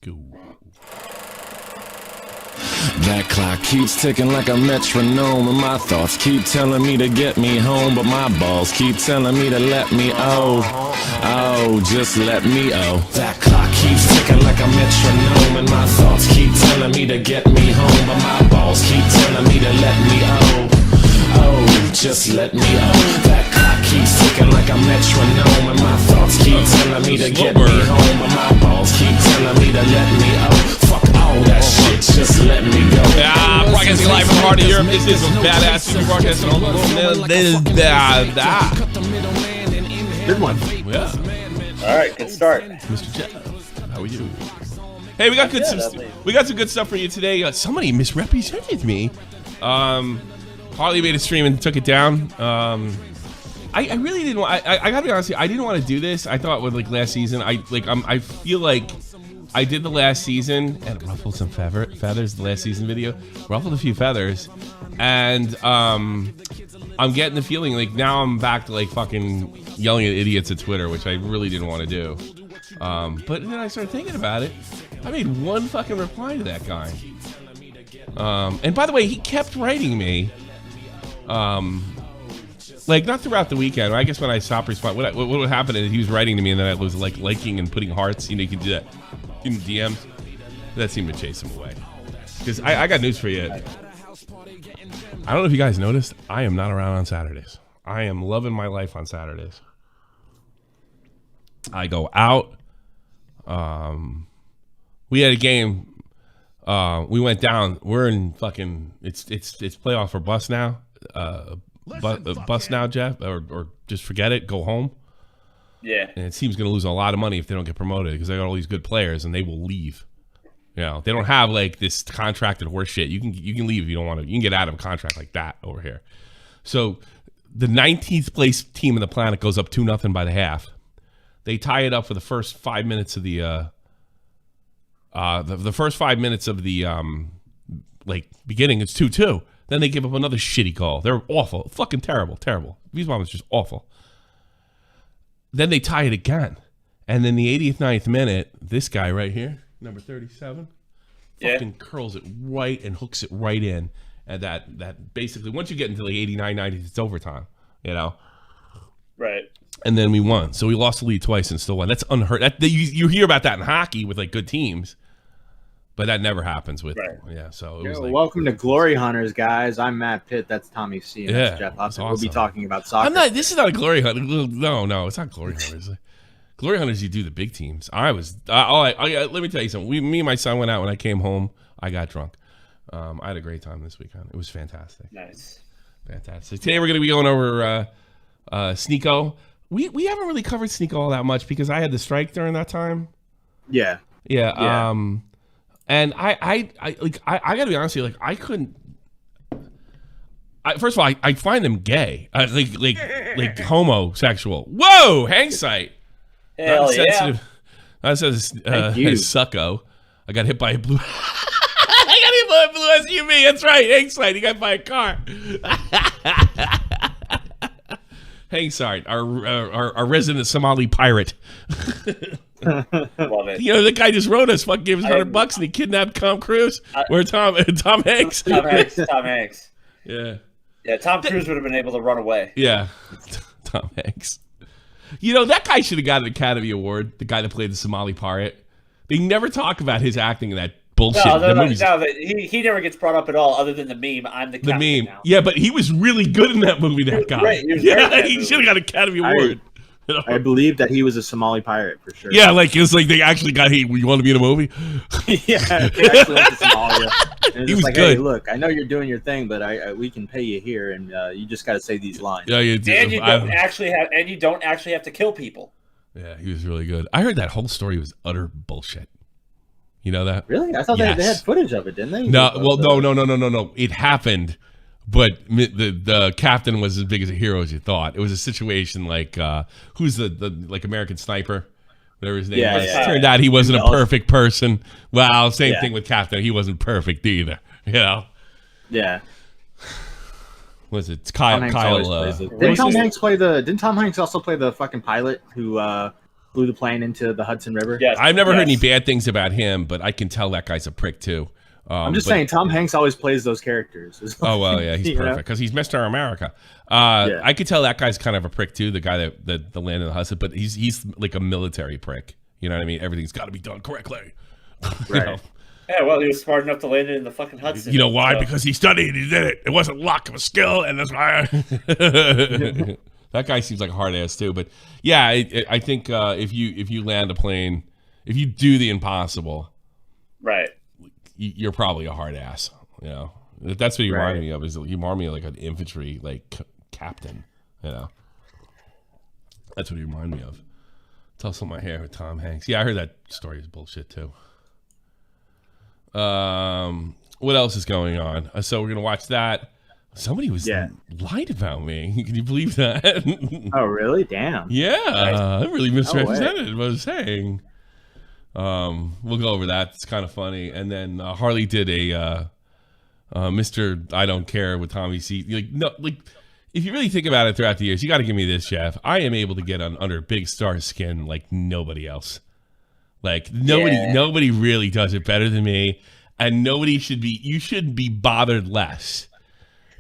Go. That clock keeps ticking like a metronome, and my thoughts keep telling me to get me home, but my balls keep telling me to let me just let me That clock keeps ticking like a metronome, and my thoughts keep telling me to get me home, but my balls keep telling me to let me just let me That clock keeps ticking like a metronome, and my thoughts keep telling me to get me home, but my balls keep telling me to let me Fuck all that shit, just let me go. Broadcasting live from the heart of Europe. This is a badass super broadcasting on the Good one. Yeah. All right, good start. Mr. Jeff, how are you? Hey, we got some good stuff for you today. Somebody misrepresented me. Harley made a stream and took it down. I really didn't want. I gotta be honest with you, I didn't want to do this. I thought with like last season. I feel like I did the last season and ruffled some feathers. The last season video ruffled a few feathers, and I'm getting the feeling like now I'm back to like fucking yelling at idiots at Twitter, which I really didn't want to do. But then I started thinking about it. I made one fucking reply to that guy. And by the way, he kept writing me. Like not throughout the weekend. I guess when I stopped responding, what would happen is he was writing to me, and then I was like liking and putting hearts. You know, you can do that in DMs. That seemed to chase him away. Because I got news for you. I don't know if you guys noticed. I am not around on Saturdays. I am loving my life on Saturdays. I go out. We had a game. We went down. We're in fucking. It's playoff for bus now. Bus now, Jeff, or just forget it. Go home. Yeah. And the team's going to lose a lot of money if they don't get promoted because they got all these good players and they will leave. You know, they don't have like this contracted horse shit. You can leave if you don't want to. You can get out of a contract like that over here. So the 19th place team on the planet goes up 2-0 by the half. They tie it up for the first 5 minutes of the first 5 minutes of the like beginning. It's 2-2. Then they give up another shitty call. They're awful. Fucking terrible. Wiesbaum is just awful. Then they tie it again. And then the 89th minute, this guy right here, number 37, fucking curls it right and hooks it right in. And that basically, once you get into like 89, 90, it's overtime, you know? Right. And then we won. So we lost the lead twice and still won. That's unheard. You hear about that in hockey with like good teams. But that never happens with So it was like, welcome to Glory Hunters, guys. I'm Matt Pitt. That's Tommy C. And that's Jeff Hudson. Awesome. We'll be talking about soccer. This is not a Glory Hunter. No, it's not Glory Hunters. Glory Hunters, you do the big teams. I was. Let me tell you something. Me and my son went out. When I came home, I got drunk. I had a great time this weekend. It was fantastic. Nice. Fantastic. Today we're going to be going over Sneako. We haven't really covered Sneako all that much because I had the strike during that time. Yeah. And I gotta be honest with you, like I couldn't. First of all, I find them gay, like homosexual. Whoa, hang sight. Hell yeah. That says sucko. I got hit by a blue. I got hit by a blue SUV. That's right, hang sight. He got hit by a car. Hang sight, our resident Somali pirate. Love it. You know, the guy just wrote us, gave us $100 and he kidnapped Tom Cruise. Where Tom Hanks? Tom Hanks. Yeah. Yeah, Tom Cruise would have been able to run away. Yeah. Tom Hanks. You know, that guy should have got an Academy Award, the guy that played the Somali pirate. They never talk about his acting in that bullshit. No, he never gets brought up at all other than the meme. I'm the captain meme. now. Yeah, but he was really good in that movie, that guy. Right. He should have got an Academy Award. I believe that he was a Somali pirate for sure. Yeah, like it was like they actually got, hey, you want to be in a movie? Yeah, they actually went to Somalia. And he was like, good. Hey, look, I know you're doing your thing, but we can pay you here, and you just got to say these lines. Yeah, you do. And you don't actually have to kill people. Yeah, he was really good. I heard that whole story was utter bullshit. You know that? Really? I thought they had footage of it, didn't they? No, no. It happened. But the captain was as big as a hero as you thought. It was a situation like who's the like American Sniper? Whatever his name was. It turned out he wasn't a perfect person. Well, same thing with Captain. He wasn't perfect either. You know. Yeah. Was it Kyle? Didn't Tom Hanks play the? Didn't Tom Hanks also play the fucking pilot who flew the plane into the Hudson River. Yes. I've never heard any bad things about him, but I can tell that guy's a prick too. I'm just saying, Tom Hanks always plays those characters. Oh well, yeah, he's perfect because he's Mr. America. I could tell that guy's kind of a prick too. The guy that the land in the Hudson, but he's like a military prick. You know what I mean? Everything's got to be done correctly. Right. You know? Yeah, well, he was smart enough to land it in the fucking Hudson. You know why? Because he studied. He did it. It wasn't luck. It was skill, and that's why. That guy seems like a hard ass too. But yeah, I think if you land a plane, if you do the impossible, right, you're probably a hard ass. You know, that's what you remind me of. Is you remind me of like an infantry captain. You know, that's what you remind me of. Tussle my hair with Tom Hanks. Yeah, I heard that story is bullshit too. What else is going on? So we're gonna watch that. Somebody was lied about me. Can you believe that? Oh, really? Damn. Yeah, I really misrepresented what I was saying. We'll go over that. It's kind of funny. And then Harley did a Mr. I Don't Care with Tommy C. If you really think about it throughout the years, you got to give me this, Jeff. I am able to get under big star skin like nobody else. Like nobody really does it better than me, and you should be bothered less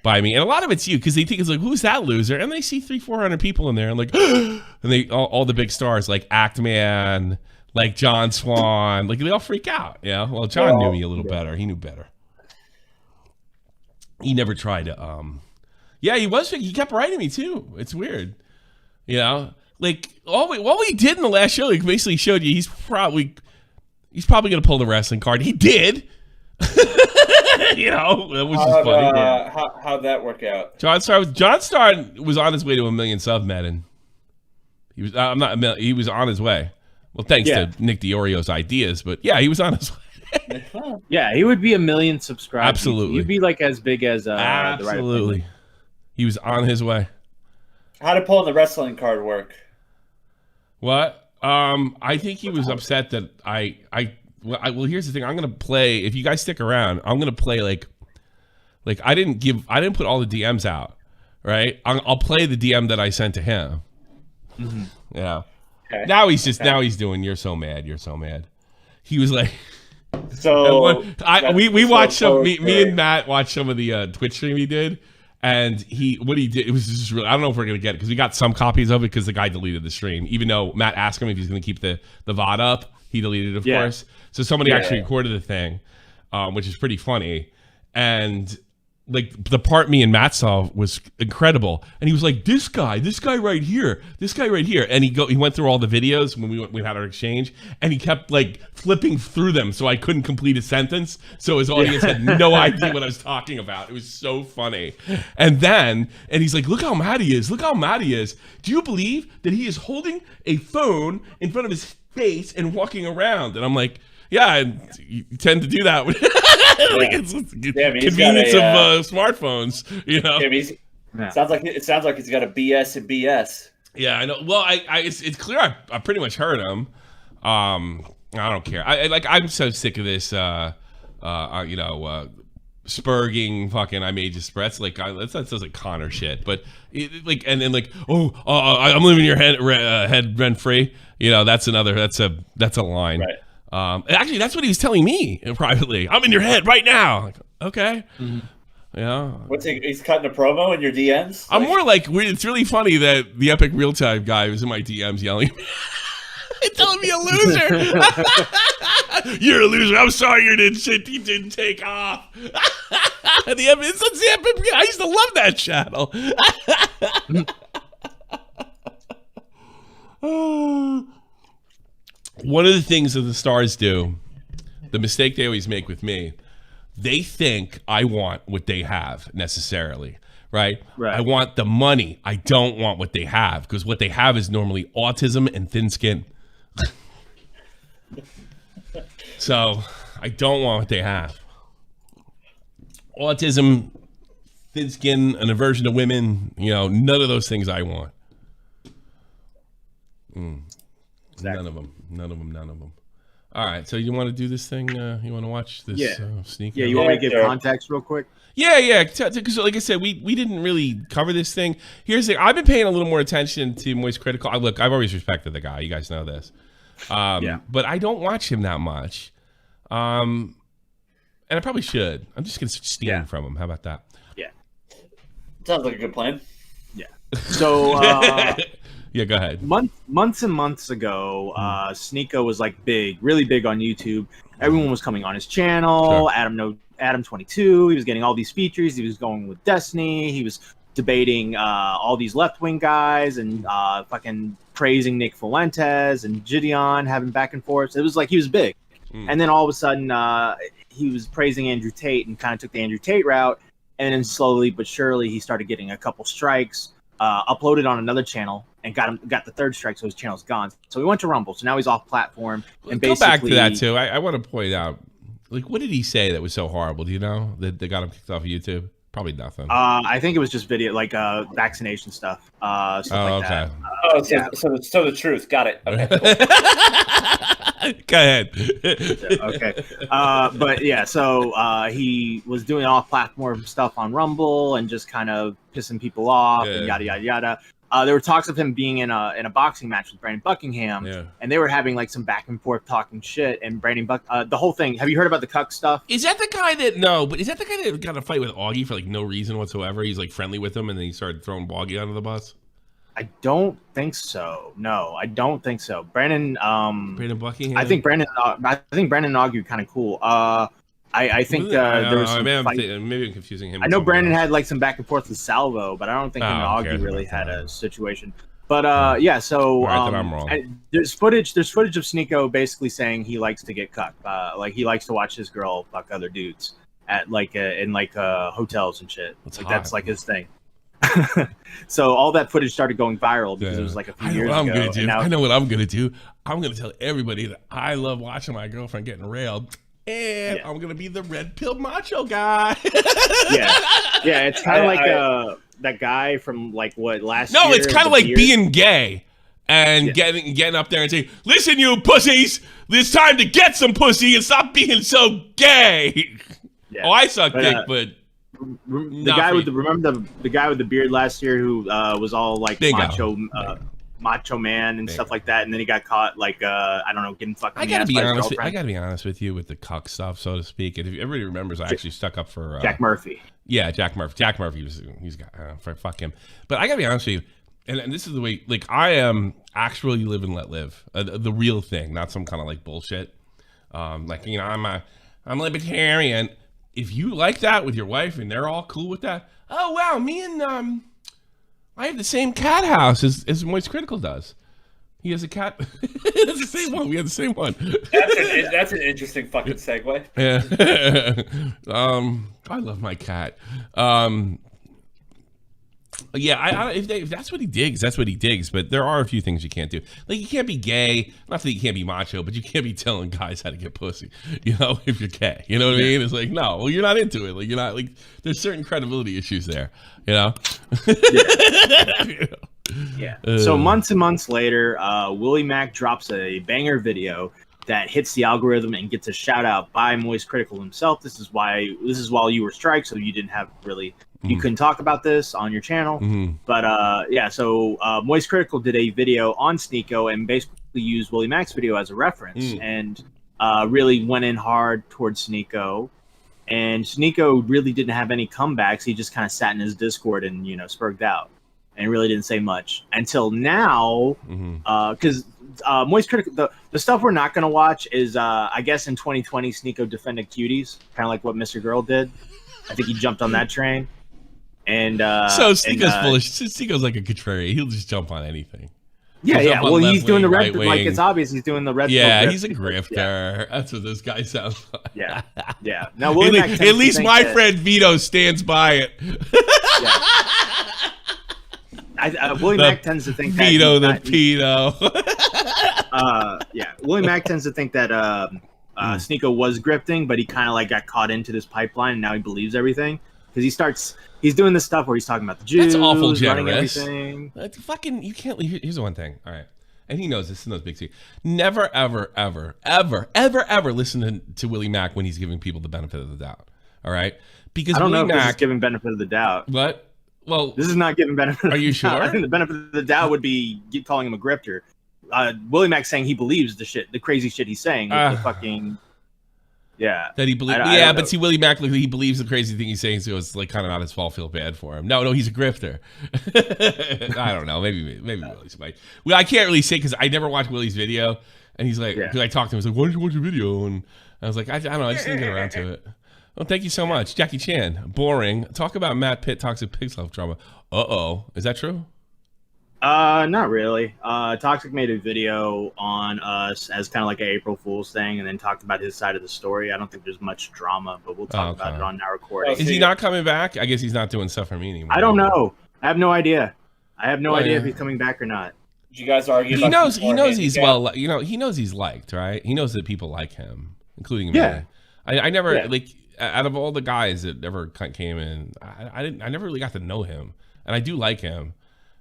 by me. And a lot of it's you, because they think it's like, who's that loser? And they see 300-400 people in there, and like, and they all the big stars like Actman, like John Swan, like they all freak out. Yeah, well, John knew me a little better. He knew better. He never tried to. Yeah, he kept writing me too. It's weird, you know. Like all we did in the last show, like basically showed you he's probably gonna pull the wrestling card. He did. You know, that was just funny. How'd that work out? John Star was on his way to 1 million sub, Madden. He was he was on his way. Well, thanks to Nick DiOrio's ideas, but yeah, he was on his way. Yeah, he would be 1 million subscribers. Absolutely. He'd be like as big as absolutely. He was on his way. How did pulling the wrestling card work? What? I think he was upset that well, here's the thing. I'm gonna play. If you guys stick around, I'm gonna play like I didn't put all the DMs out, right? I'll play the DM that I sent to him. Mm-hmm. Yeah. Okay. Now he's doing. You're so mad. You're so mad. He was like. So we watched some. Me and Matt watched some of the Twitch stream he did. And what he did, it was just really, I don't know if we're going to get it because we got some copies of it because the guy deleted the stream. Even though Matt asked him if he's going to keep the VOD up, he deleted it, of course. So somebody actually recorded the thing, which is pretty funny. And like the part me and Matt saw was incredible. And he was like, this guy right here. And he went through all the videos when we had our exchange, and he kept like flipping through them so I couldn't complete a sentence. So his audience had no idea what I was talking about. It was so funny. And he's like, look how mad he is. Do you believe that he is holding a phone in front of his face and walking around? And I'm like, yeah, and you tend to do that. Like it's convenience of smartphones, you know. It sounds like he's got a BS and BS. Yeah, I know. Well, it's clear. I pretty much heard him. I don't care. I'm so sick of this. Spurging fucking. I made you spreads. Like that sounds like Connor shit. But I'm living in your head rent free. You know, that's a line. Right. Actually, that's what he was telling me privately. I'm in your head right now. Like, okay. Mm-hmm. Yeah. He's cutting a promo in your DMs? I'm more like, it's really funny that the Epic Real Time guy was in my DMs yelling, telling me a loser. You're a loser. I'm sorry you didn't take off. I used to love that channel. One of the things that the stars do, the mistake they always make with me, they think I want what they have necessarily, right? I want the money. I don't want what they have, because what they have is normally autism and thin skin. So I don't want what they have. Autism, thin skin, an aversion to women, none of those things I want. Exactly. None of them. All right, so you want to do this thing? You want to watch this Sneako? Yeah, you want me to give context real quick? Yeah. Because like I said, we didn't really cover this thing. Here's the thing. I've been paying a little more attention to MoistCr1TiKaL. Look, I've always respected the guy. You guys know this. But I don't watch him that much. And I probably should. I'm just going to steal from him. How about that? Yeah. Sounds like a good plan. Yeah. So... yeah, go ahead. Months and months ago, Sneako was like really big on YouTube. Everyone was coming on his channel. Sure. Adam 22. He was getting all these features. He was going with Destiny. He was debating all these left-wing guys and fucking praising Nick Fuentes and Gideon, having back and forth. It was like he was big. And then all of a sudden, he was praising Andrew Tate and kind of took the Andrew Tate route. And then slowly but surely, he started getting a couple strikes. Uploaded on another channel and got the third strike, so his channel's gone. So he went to Rumble, so now he's off platform. And go back to that too. I want to point out, like, what did he say that was so horrible? Do you know that got him kicked off of YouTube? Probably nothing. I think it was just video, like vaccination stuff. Stuff like that. So the truth. Got it. Okay. Go ahead. Okay. But yeah, so he was doing off-platform stuff on Rumble and just kind of pissing people off and yada yada yada. There were talks of him being in a boxing match with Brandon Buckingham, and they were having like some back and forth talking shit. And the whole thing. Have you heard about the cuck stuff? Is that the guy that is that the guy that got a fight with Augie for like no reason whatsoever? He's like friendly with him, and then he started throwing Augie under the bus. I don't think so. No, I don't think so. Brandon Buckingham. I think Brandon and Augie are kind of cool. I think there was some maybe I'm confusing him. I know Brandon had like some back and forth with Salvo, but I don't think him and Augie really had a situation. But so right, I'm wrong. There's footage of Sneako basically saying he likes to get cucked. Like he likes to watch his girl fuck other dudes at like in hotels and shit. That's like his thing. So all that footage started going viral because it was like a few years ago. I know what I'm gonna do. I'm gonna tell everybody that I love watching my girlfriend getting railed. And I'm gonna be the red pill macho guy. yeah, it's kind of like that guy from like last year. No, it's kind of like being gay and getting up there and saying, "Listen, you pussies, it's time to get some pussy and stop being so gay." Yeah. Oh, I suck dick, but the guy with the guy with the beard last year who was all like macho man and stuff like that, and then he got caught like I don't know, getting fucking. I gotta be honest with you with the cuck stuff, so to speak. And if everybody remembers, I actually stuck up for Jack Murphy. Yeah, Jack Murphy. Jack Murphy he's got fuck him. But I gotta be honest with you, and this is the way. Like I am actually live and let live, the real thing, not some kind of like bullshit. Like I'm libertarian. If you like that with your wife and they're all cool with that, oh wow, me and I have the same cat house as MoistCr1TiKaL does. He has a cat. It's the same one. We have the same one. That's an interesting fucking segue. Yeah. I love my cat. Yeah, if that's what he digs, that's what he digs. But there are a few things you can't do. Like you can't be gay. Not that you can't be macho, but you can't be telling guys how to get pussy. You know, if you're gay, you know what I mean? It's like no, well, you're not into it. Like you're not like. There's certain credibility issues there. You know. Yeah. So months and months later, Willie Mac drops a banger video that hits the algorithm and gets a shout out by MoistCr1TiKaL himself. This is while you were striked, so you didn't have really. You couldn't talk about this on your channel, but so MoistCr1TiKaL did a video on Sneako and basically used Willie Mac's video as a reference and really went in hard towards Sneako. And Sneako really didn't have any comebacks. He just kind of sat in his Discord and spurged out and really didn't say much until now. Because MoistCr1TiKaL, the stuff we're not going to watch is I guess in 2020 Sneako defended cuties, kind of like what Mr. Girl did. I think he jumped on that train. And so Sneako's bullish. Sneako's like a contrarian. He'll just jump on anything. Yeah. Well, he's doing the red. Like it's obvious he's doing the red. Yeah, he's a grifter. Yeah. That's what this guy sounds like. Yeah. Now, Willie Mac at least my friend Vito stands by it. Willie Mac tends to think Vito the pedo. Willie Mac tends to think that Sneako was grifting, but he kind of like got caught into this pipeline, and now he believes everything because he's doing this stuff where he's talking about the Jews. That's awful generous. Everything. That's fucking. You can't. Here's the one thing. All right, and he knows this, and knows Big C. Never, ever, ever, ever, ever, ever listen to Willie Mack when he's giving people the benefit of the doubt. All right, because I don't Willie know if Mack this is giving benefit of the doubt. What? Well, this is not giving benefit. Are you sure? I think the benefit of the doubt would be calling him a grifter. Willie Mack saying he believes the crazy shit he's saying. The fucking. Yeah. That he believes. Yeah, but see, Willie Mack, he believes the crazy thing he's saying, so it's like kind of not his fault. Feel bad for him. No, he's a grifter. I don't know. Maybe Willie's might. Well, I can't really say because I never watched Willie's video, and he's like, because I talked to him, he's like, "Why did you watch your video?" And I was like, I don't know, I just didn't get around to it. Well, thank you so much, Jackie Chan. Boring. Talk about Matt Pitt toxic pig self drama. Is that true? Not really. Toxic made a video on us as kind of like an April Fool's thing, and then talked about his side of the story. I don't think there's much drama, but we'll talk about it on our recording. Is he not coming back? I guess he's not doing stuff for me anymore. I don't know. I have no idea. I have no idea if he's coming back or not. Did you guys argue? He knows he's well. He knows he's liked, right? He knows that people like him, including me. I never like out of all the guys that ever came in, I never really got to know him, and I do like him.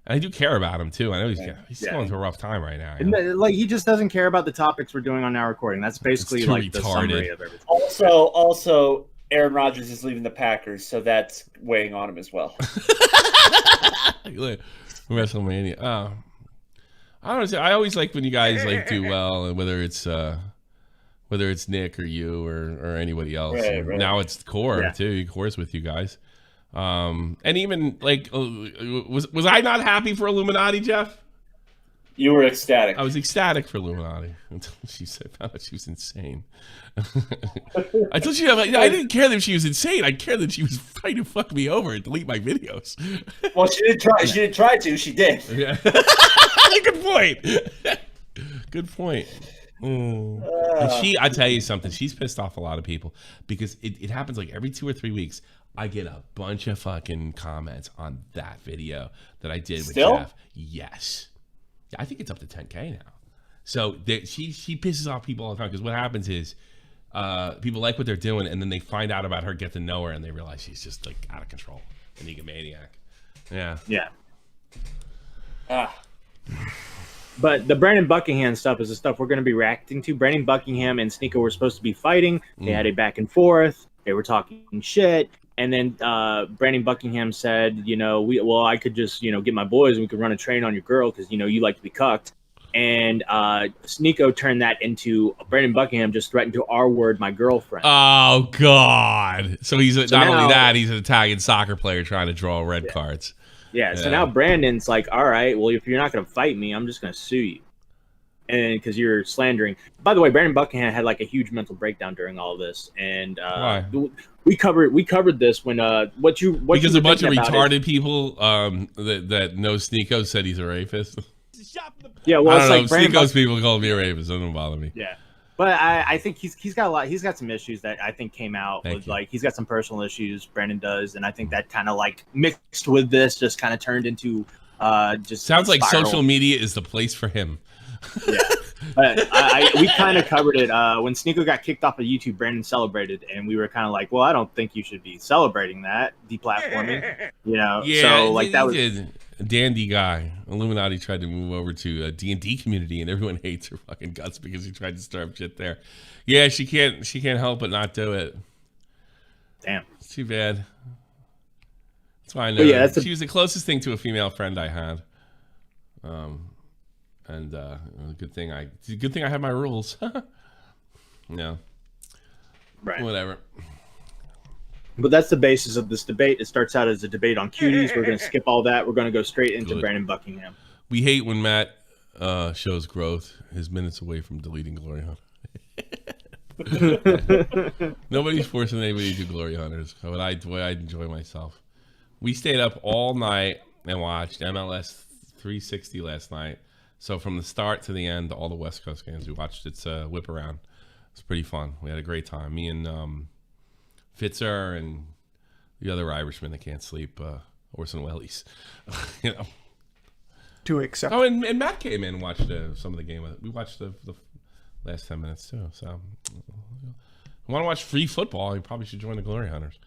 And I do care about him too. I know he's going through a rough time right now. Like he just doesn't care about the topics we're doing on our recording. That's basically like the summary of everything. Also, Aaron Rodgers is leaving the Packers, so that's weighing on him as well. WrestleMania. I don't know. I always like when you guys do well, and whether it's Nick or you or anybody else. Right. Now it's Core too. Core's with you guys. And even like was I not happy for Illuminati, Jeff? You were ecstatic. I was ecstatic for Illuminati until she found out she was insane. I told you I didn't care that she was insane. I cared that she was trying to fuck me over and delete my videos. Well, she didn't try. She didn't try to. She did. Yeah. Good point. Good point. And I tell you something. She's pissed off a lot of people because it happens like every 2 or 3 weeks. I get a bunch of fucking comments on that video that I did with Jeff. Yes. I think it's up to 10K now. So she pisses off people all the time because what happens is people like what they're doing and then they find out about her, get to know her, and they realize she's just like out of control, an egomaniac. Yeah. But the Brandon Buckingham stuff is the stuff we're going to be reacting to. Brandon Buckingham and Sneako were supposed to be fighting. They had a back and forth. They were talking shit. And then Brandon Buckingham said, I could just, get my boys and we could run a train on your girl because, you like to be cucked. And Sneako turned that into Brandon Buckingham just threatened to R-word my girlfriend. Oh, God. So he's not only that, he's an Italian soccer player trying to draw red cards. Yeah, so now Brandon's like, all right, well, if you're not going to fight me, I'm just going to sue you. And because you're slandering. By the way, Brandon Buckingham had like a huge mental breakdown during all of this, and why? we covered this when because a bunch of retarded people that know Sneako said he's a rapist. Yeah, well, I don't know. Sneako's people call me a rapist. That don't bother me. Yeah, but I think he's got a lot. He's got some issues that I think came out. Like he's got some personal issues. Brandon does, and I think that kind of like mixed with this just kind of turned into just sounds like social media is the place for him. Yeah, but we kind of covered it when Sneako got kicked off of YouTube. Brandon celebrated, and we were kind of like, "Well, I don't think you should be celebrating that deplatforming." Yeah, so like that was a dandy guy. Illuminati tried to move over to a D&D community, and everyone hates her fucking guts because he tried to stir up shit there. Yeah, she can't help but not do it. Damn, it's too bad. That's why I know. Yeah, she was the closest thing to a female friend I had. And good thing I have my rules. No. Right. Whatever. But that's the basis of this debate. It starts out as a debate on cuties. We're going to skip all that. We're going to go straight into Brandon Buckingham. We hate when Matt shows growth. His minutes away from deleting Glory Hunter. Nobody's forcing anybody to do Glory Hunters. But I enjoy myself. We stayed up all night and watched MLS 360 last night. So from the start to the end, all the West Coast games, we watched its whip around. It's pretty fun. We had a great time. Me and Fitzer and the other Irishman that can't sleep, Orson Welles. To accept. Oh, and Matt came in and watched some of the game. We watched the last 10 minutes too. So if you want to watch free football, you probably should join the Glory Hunters.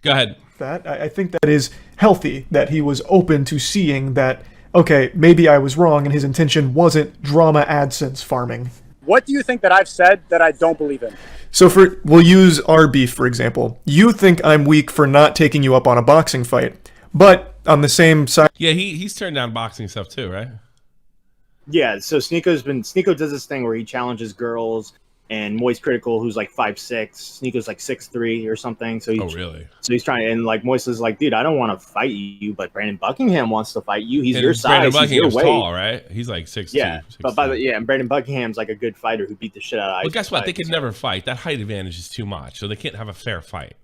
Go ahead. That I think that is healthy, that he was open to seeing that okay, maybe I was wrong and his intention wasn't drama AdSense farming. What do you think that I've said that I don't believe in? So we'll use our beef, for example. You think I'm weak for not taking you up on a boxing fight, but on the same side... Yeah, he's turned down boxing stuff too, right? Yeah, so Sneako does this thing where he challenges girls, and MoistCr1TiKaL, who's like 5'6", Sneako's like 6'3" or something. So really? So he's trying, and like Moist is like, dude, I don't want to fight you, but Brandon Buckingham wants to fight you. He's your size, he's your weight. Tall, right? He's like 6'2". Yeah, 6'2". but and Brandon Buckingham's like a good fighter who beat the shit out of. Well, guess what? They could never fight. That height advantage is too much, so they can't have a fair fight.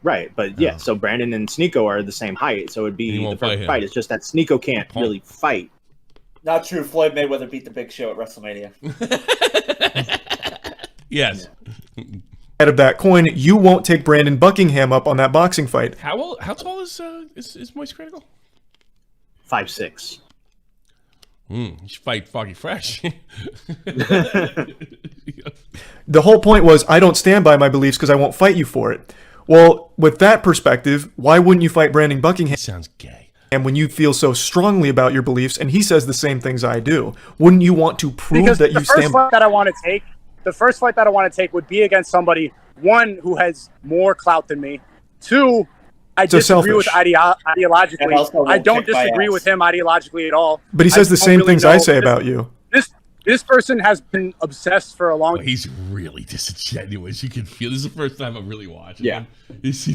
Right, but yeah, so Brandon and Sneako are the same height, so it'd be the perfect fight. It's just that Sneako can't really fight. Not true. Floyd Mayweather beat the Big Show at WrestleMania. Yes. Out of that coin, you won't take Brandon Buckingham up on that boxing fight. How tall is MoistCr1TiKaL? 5'6". You should fight Foggy Fresh. The whole point was, I don't stand by my beliefs because I won't fight you for it. Well, with that perspective, why wouldn't you fight Brandon Buckingham? Sounds gay. And when you feel so strongly about your beliefs, and he says the same things I do, wouldn't you want to prove that you stand? The first fight that I want to take would be against somebody, one, who has more clout than me. Two, I disagree with ideologically. I don't disagree with him ideologically at all. But he says the same things I say about you. This person has been obsessed for a long time. He's really disingenuous. You can feel this is the first time I'm really watching him.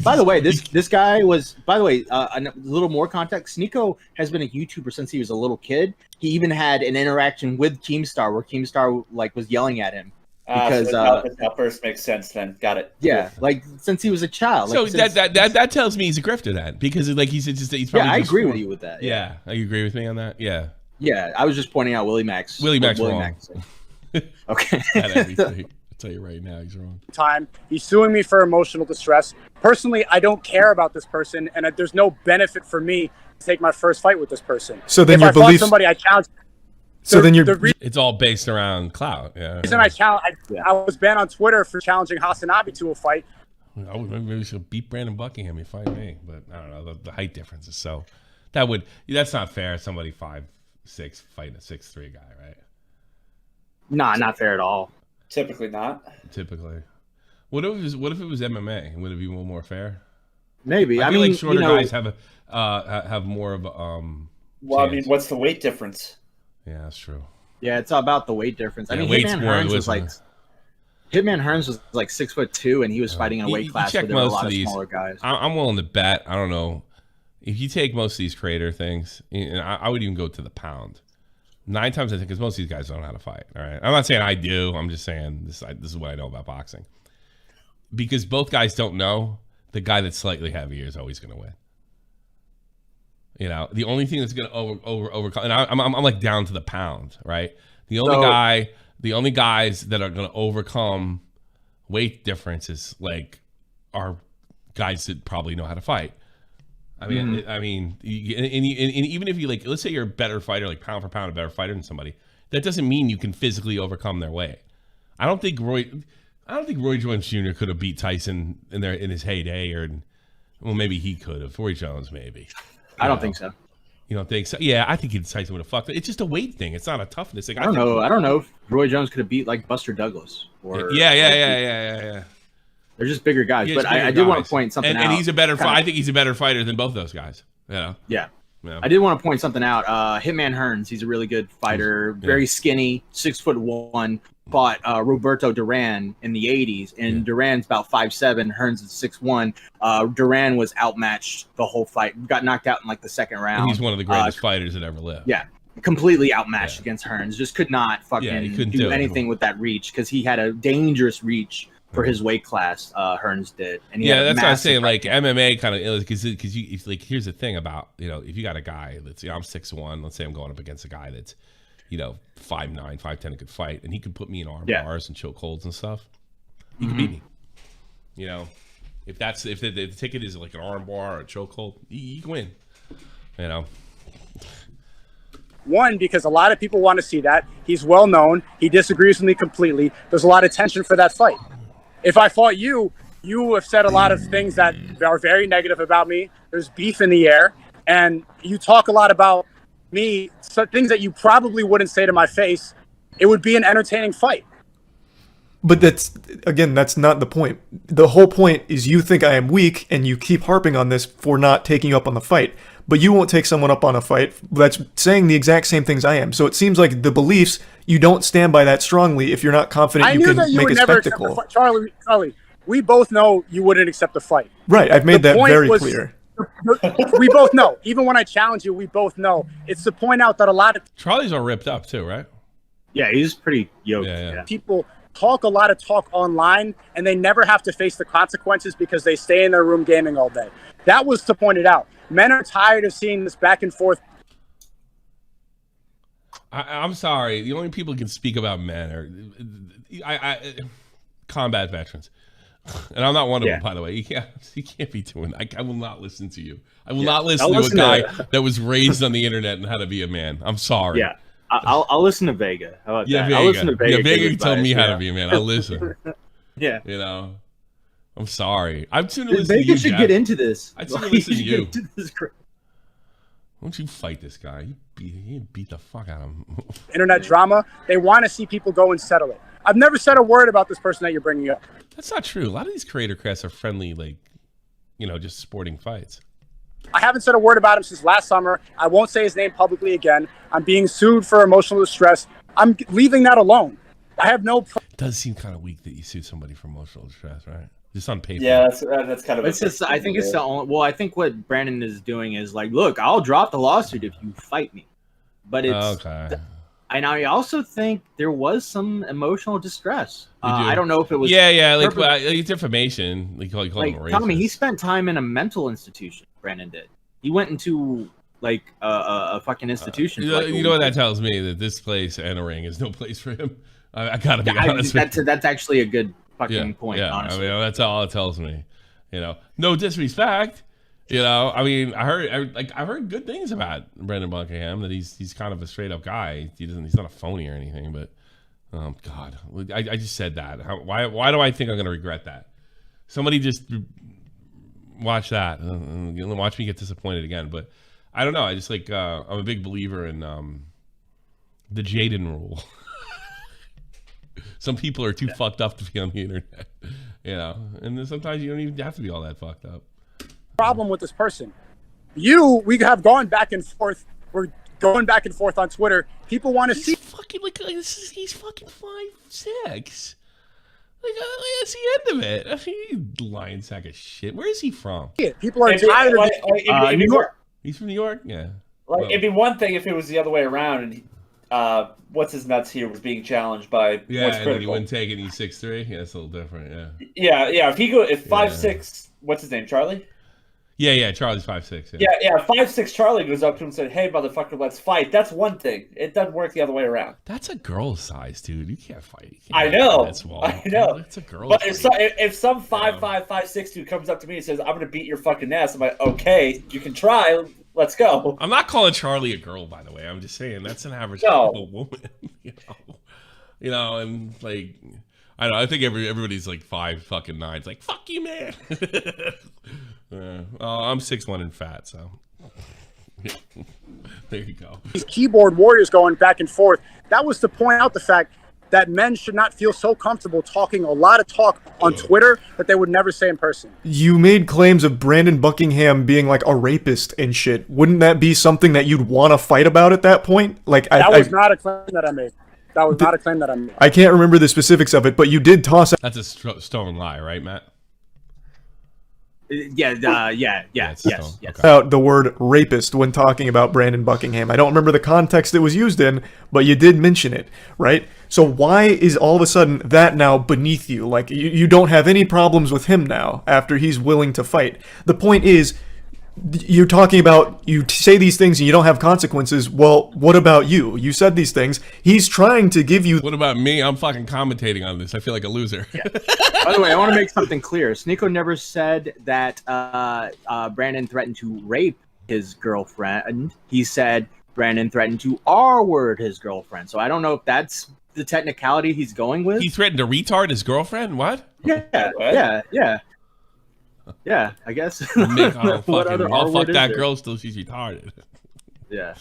By the way, this guy was, a little more context. Sneako has been a YouTuber since he was a little kid. He even had an interaction with Keemstar where Keemstar like was yelling at him. Because that first makes sense then. Got it. Yeah, like since he was a child. So that tells me he's a grifter then, because like he's probably I agree with you with that. Yeah, you agree with me on that? Yeah. Yeah, I was just pointing out Willie Mack's wrong. Okay. I'll tell you right now, he's wrong. He's suing me for emotional distress. Personally, I don't care about this person, and there's no benefit for me to take my first fight with this person. So then if I fought somebody, I challenge. So then it's all based around clout. Yeah. The reason I was banned on Twitter for challenging Hasanabi to a fight. Maybe we should beat Brandon Buckingham. You fight me, but I don't know the height differences. So that's not fair. Somebody 5'6" fighting a 6'3" guy, right? Nah, not fair at all. Typically not. Typically. What if it was MMA? Would it be more fair? Maybe. I mean, like shorter guys have more of a well, chance. I mean, what's the weight difference? Yeah, that's true. Yeah, it's about the weight difference. I mean, Hitman Hearns was like 6'2", and he was fighting in a weight class where there were a lot of smaller guys. I'm willing to bet. I don't know. If you take most of these creator things, and I would even go to the pound. 9 times I think, because most of these guys don't know how to fight. All right, I'm not saying I do. I'm just saying this is what I know about boxing. Because both guys don't know, the guy that's slightly heavier is always going to win. You know, the only thing that's going to overcome, and I'm like down to the pound, right? The only guys that are going to overcome weight differences are guys that probably know how to fight. I mean, and even if you let's say you're a better fighter, like pound for pound, a better fighter than somebody, that doesn't mean you can physically overcome their weight. I don't think Roy Jones Jr. could have beat Tyson in his heyday, well, maybe he could have. Roy Jones, maybe. I don't think so. You don't think so? Yeah, I think Tyson would have fucked it. It's just a weight thing. It's not a toughness thing. I don't know if Roy Jones could have beat Buster Douglas. Or Yeah. They're just bigger guys, but I did want to point something out. And he's a better fighter. I think he's a better fighter than both those guys. Yeah. I did want to point something out. Hitman Hearns, he's a really good fighter, very skinny, 6'1", fought Roberto Duran in the 80s, and Duran's about 5'7", Hearns is 6'1". Duran was outmatched the whole fight, got knocked out in the second round. And he's one of the greatest fighters that ever lived. Yeah. Completely outmatched against Hearns. Just could not fucking do anything with that reach, because he had a dangerous reach for his weight class. Hearns did. And that's what I'm saying. MMA kind of, because here's the thing about, if you got a guy that's, I'm 6'1", let's say I'm going up against a guy that's 5'9", 5'10", and could fight, and he could put me in arm bars and choke holds and stuff. He could beat me. If the ticket is like an arm bar or a choke hold, he can win. One, because a lot of people want to see that. He's well known. He disagrees with me completely. There's a lot of tension for that fight. If I fought you, you have said a lot of things that are very negative about me. There's beef in the air, and you talk a lot about me things that you probably wouldn't say to my face, it would be an entertaining fight. But that's not the point. The whole point is you think I am weak, and you keep harping on this for not taking you up on the fight. But you won't take someone up on a fight that's saying the exact same things I am. So it seems like the beliefs, you don't stand by that strongly if you're not confident you can make a spectacle. Charlie, we both know you wouldn't accept the fight. Right, I've made that very clear. We both know. Even when I challenge you, we both know. It's to point out that a lot of Charlie's all ripped up too, right? Yeah, he's pretty yoked. Yeah. People talk a lot of talk online, and they never have to face the consequences because they stay in their room gaming all day. That was to point it out. Men are tired of seeing this back and forth. I'm sorry. The only people who can speak about men are combat veterans. And I'm not one of them, by the way. You can't be doing that. I will not listen to you. I will not listen to a guy that was raised on the internet and how to be a man. I'm sorry. Yeah. I'll listen to Vega. How about that? Vega. I'll listen to Vega. Yeah, Vega can tell me how to be a man. I'll listen. Yeah. You know, I'm sorry. I'm sooner listen Vega to you. should get into this. I'd sooner listen to you. Why don't you fight this guy? You beat the fuck out of him. Internet drama. They want to see people go and settle it. I've never said a word about this person that you're bringing up. That's not true. A lot of these creator crests are friendly, like, just sporting fights. I haven't said a word about him since last summer. I won't say his name publicly again. I'm being sued for emotional distress. I'm leaving that alone. I have no... It does seem kind of weak that you sued somebody for emotional distress, right? Just on paper. Yeah, that's kind of... It's just, I think it's the only... Well, I think what Brandon is doing is like, look, I'll drop the lawsuit if you fight me. But it's... Okay. And I also think there was some emotional distress. I don't know if it was... Yeah, like defamation. Like him racist. Tommy, he spent time in a mental institution, Brandon did. He went into, like, a fucking institution. You know what that tells me? That this place and a ring is no place for him. I gotta be honest with you. That's actually a good fucking point, honestly. I mean, that's all it tells me. No disrespect. I mean, I heard good things about Brandon Buckingham, that he's kind of a straight up guy. He's not a phony or anything, but God, I just said that. Why do I think I'm gonna regret that? Somebody just watch that and watch me get disappointed again. But I don't know. I just I'm a big believer in the Jaden rule. Some people are too fucked up to be on the internet, and then sometimes you don't even have to be all that fucked up. Problem with this person. We have gone back and forth. We're going back and forth on Twitter. People want to see. He's fucking 5'6". That's the end of it. You lying sack of shit. Where is he from? People are tired of it. New York. He's from New York? Yeah. It'd be one thing if it was the other way around and what's his nuts here was being challenged by and then he wouldn't take it. He's 6'3". Yeah, it's a little different. Yeah. If 5'6", what's his name? Charlie? Yeah. Charlie's 5'6". Yeah. 5'6" Charlie goes up to him and said, "Hey, motherfucker, let's fight." That's one thing. It doesn't work the other way around. That's a girl's size, dude. You can't fight. I know. I know. It's a girl's size. But if some 5'5", 5'6" dude comes up to me and says, "I'm gonna beat your fucking ass," I'm like, "Okay, you can try. Let's go." I'm not calling Charlie a girl, by the way. I'm just saying that's an average woman. And like, I don't know. I think everybody's like 5'9". It's like, fuck you, man. I'm 6'1" and fat, so there you go. These keyboard warriors going back and forth. That was to point out the fact that men should not feel so comfortable talking a lot of talk on Twitter that they would never say in person. You made claims of Brandon Buckingham being like a rapist and shit. Wouldn't that be something that you'd want to fight about at that point? Like that was not a claim that I made. That was not a claim that I made. I can't remember the specifics of it, but you did toss out. That's a stone lie, right, Matt? Yes. Okay. Out the word rapist when talking about Brandon Buckingham. I don't remember the context it was used in, but you did mention it, right? So why is all of a sudden that now beneath you? Like you don't have any problems with him now after he's willing to fight. The point is, you're talking about, you say these things and you don't have consequences. Well, what about you? You said these things. He's trying to give you... What about me? I'm fucking commentating on this. I feel like a loser. Yeah. By the way, I want to make something clear. Sneako never said that Brandon threatened to rape his girlfriend. He said Brandon threatened to R-word his girlfriend. So I don't know if that's the technicality he's going with. He threatened to retard his girlfriend? What? Yeah, I guess. I'll fuck that girl still she's retarded. Yeah.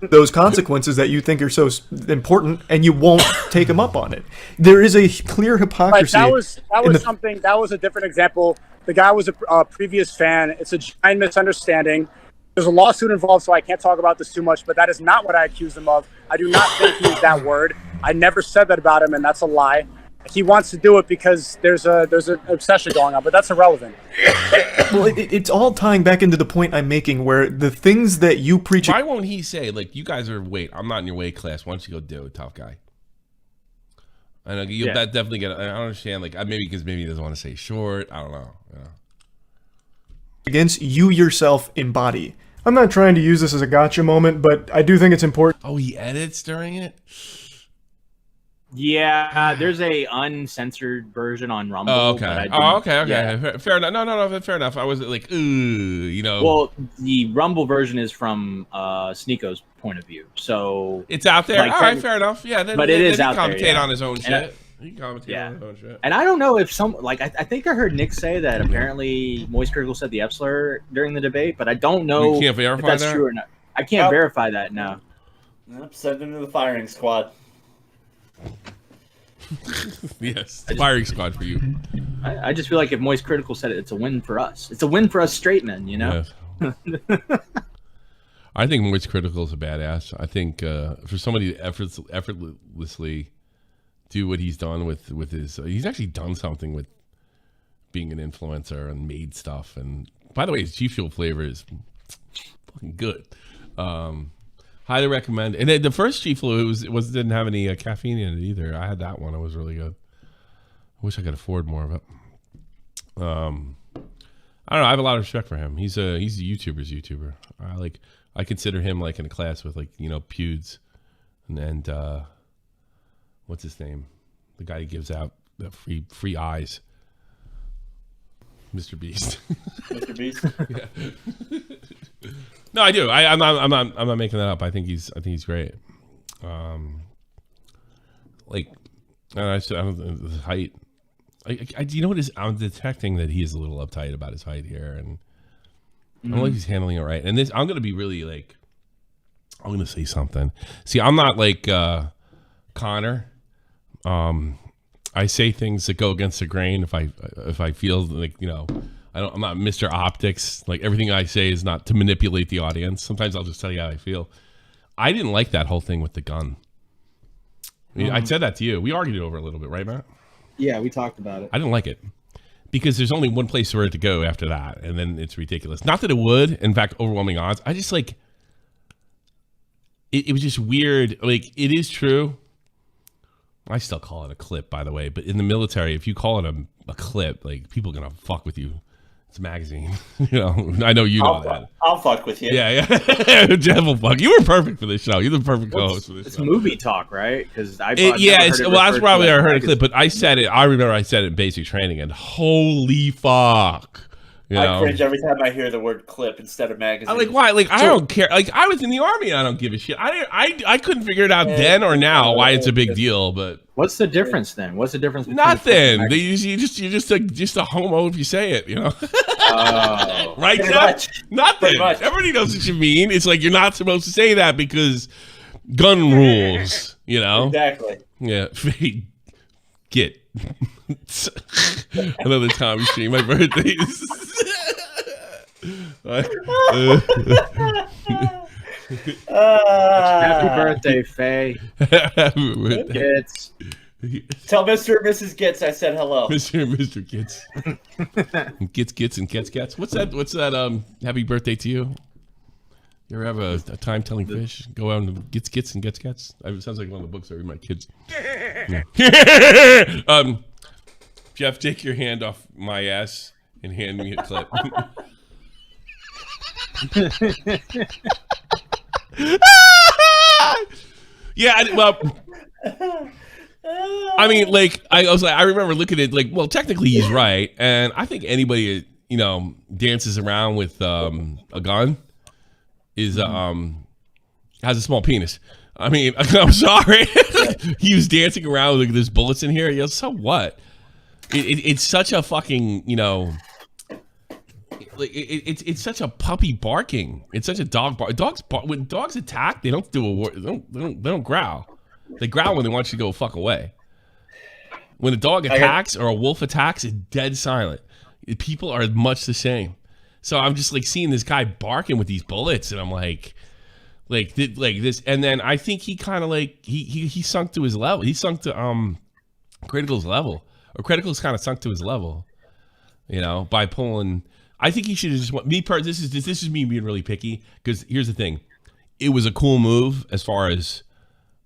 those consequences that you think are so important, and you won't take them up on it. There is a clear hypocrisy. That was something. That was a different example. The guy was a previous fan. It's a giant misunderstanding. There's a lawsuit involved, so I can't talk about this too much, but that is not what I accused him of. I do not think he used that word. I never said that about him, and that's a lie. He wants to do it because there's an obsession going on, but that's irrelevant. Well, it's all tying back into the point I'm making, where the things that you preach. Why won't he say, like, you guys are weight? I'm not in your weight class. Why don't you go do it, tough guy? I know you'll definitely get. I don't understand. Like, maybe because he doesn't want to say short. I don't know. Against you yourself embody. I'm not trying to use this as a gotcha moment, but I do think it's important. Oh, he edits during it? Yeah, there's a uncensored version on Rumble. Oh, okay. Okay. Yeah. Fair enough. No, fair enough. I was like, ooh, you know. Well, the Rumble version is from Sneako's point of view, so it's out there. Like, all right, fair enough. Yeah, but it is out there. Commentate on his own shit. He can commentate on his own shit. And I don't know if I think I heard Nick say that apparently MoistCr1TiKaL said the F slur during the debate, but I don't know you can't verify if that's that? true or not. I can't verify that now. Yep, send him to the firing squad. Yes, firing squad for you. I just feel like if MoistCr1TiKaL said it, it's a win for us. It's a win for us straight men, you know? Yes. I think MoistCr1TiKaL is a badass. I think for somebody to effortlessly do what he's done with his, he's actually done something with being an influencer and made stuff. And by the way, his G Fuel flavor is fucking good. Highly recommend. And then the first G Fuel didn't have any caffeine in it either. I had that one. It was really good. I wish I could afford more of it. I don't know. I have a lot of respect for him. He's a YouTuber's YouTuber. I consider him like in a class with, like, you know, Pewds and what's his name? The guy who gives out the free eyes. Mr. Beast. Mr. Beast. Yeah. No, I do. I'm not making that up. I think he's great. Like, I don't know, his height. You know what is? I'm detecting that he is a little uptight about his height here, and I don't know if he's handling it right. And this, I'm gonna be really like, I'm gonna say something. See, I'm not like Connor. I say things that go against the grain if I feel like, you know, I'm not Mr. Optics. Like, everything I say is not to manipulate the audience. Sometimes I'll just tell you how I feel. I didn't like that whole thing with the gun. I mean, I said that to you. We argued over it a little bit, right, Matt? Yeah, we talked about it. I didn't like it because there's only one place for it to go after that, and then it's ridiculous. Not that it would, in fact, overwhelming odds. I just like it was just weird. Like, it is true. I still call it a clip, by the way. But in the military, if you call it a clip, like, people are gonna fuck with you. It's a magazine. You know, I know you know that. I'll fuck with you. Yeah. Jeff will fuck. You were perfect for this show. You're the perfect co-host for this show. It's movie talk, right? Because that's probably I heard a clip, but I said it. I remember I said it in basic training, and holy fuck. You know? I cringe every time I hear the word clip instead of magazine. I'm like, why? Like, I don't care. Like, I was in the Army and I don't give a shit. I couldn't figure it out then or now why it's a big deal, but what's the difference then? What's the difference between nothing? You're just a homo if you say it, you know? Right, Jeff? Nothing. Everybody knows what you mean. It's like, you're not supposed to say that because gun rules, you know? Exactly. Yeah. Get another Tommy stream. My birthday is happy birthday, Faye. Happy birthday. Gits. Tell Mr. and Mrs. Gits I said hello. Mr. and Mr. Gits. Gits and Cats. What's that? Happy birthday to you. You ever have a time-telling fish? Go out and Gits and Cats? It sounds like one of the books I read my kids. Yeah. Jeff, take your hand off my ass and hand me a clip. Yeah, well, I mean, like, I remember looking at, like, well, technically he's right, and I think anybody, you know, dances around with a gun is has a small penis. I mean, I'm sorry. He was dancing around with, like, there's bullets in here. Yeah, so what? It's such a fucking, you know, like it's such a puppy barking. It's such a dog bark. When dogs attack, they don't they don't growl. They growl when they want you to go fuck away. When a dog attacks or a wolf attacks, it's dead silent. People are much the same. So I'm just like seeing this guy barking with these bullets, and I'm like this. And then I think he kind of like he sunk to his level. He sunk to Critical's level, or Critical's kind of sunk to his level. You know, by pulling. I think he should have just this is me being really picky, because here's the thing, it was a cool move as far as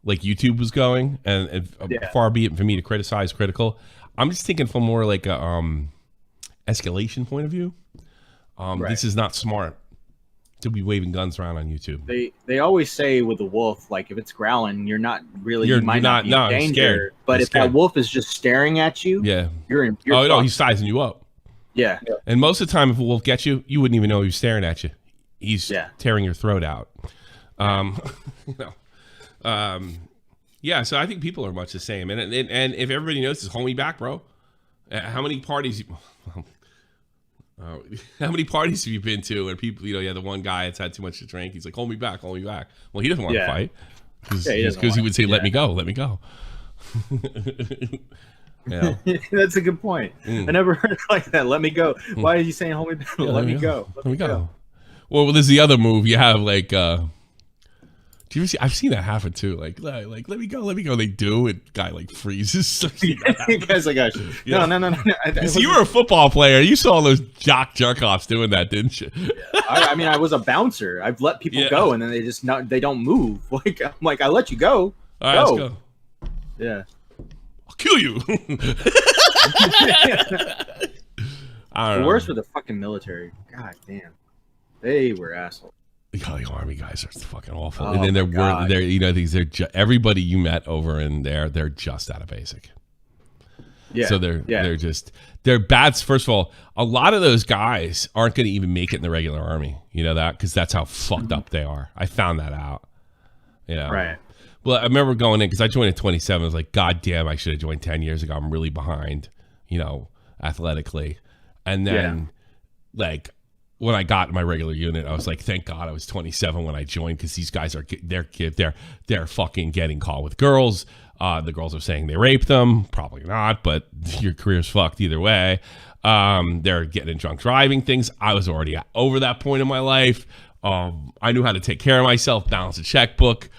like YouTube was going, and far be it for me to criticize Critical. I'm just thinking from more like a escalation point of view. This is not smart to be waving guns around on YouTube. They always say with a wolf, like if it's growling, you might not be in danger. Scared. But you're if scared. That wolf is just staring at you, you're no, he's sizing you up. Yeah. And most of the time, if a wolf gets you, you wouldn't even know he was staring at you. He's tearing your throat out. So I think people are much the same. And if everybody knows this, hold me back, bro. How many parties have you been to where people, the one guy that's had too much to drink, he's like, hold me back. Well, he doesn't want to fight. Because he would say, let me go. Yeah. That's a good point. I never heard it like that. Let me go. Why is he saying hold me back? Let me go. Let me go. Well, there's the other move. You have like do you ever see? I've seen that happen too. Like let me go. They do, and guy like freezes. Guy's like, no. You were a football player. You saw those jerk-offs doing that, didn't you? I mean, I was a bouncer. I've let people go, and then they don't move. Like I'm like, I let you go. All right, let's go. Yeah. Kill you. The worst for the fucking military. God damn, they were assholes. The army guys are fucking awful. And then they're everybody you met over in there, they're just out of basic. Yeah. So they're bad. First of all, a lot of those guys aren't going to even make it in the regular army. You know that, because that's how fucked up they are. I found that out. Right. Well, I remember going in, because I joined at 27. I was like, God damn, I should have joined 10 years ago. I'm really behind, athletically. And then, when I got my regular unit, I was like, thank God I was 27 when I joined, because these guys they're fucking getting caught with girls. The girls are saying they raped them. Probably not, but your career's fucked either way. They're getting in drunk driving things. I was already over that point in my life. I knew how to take care of myself, balance a checkbook,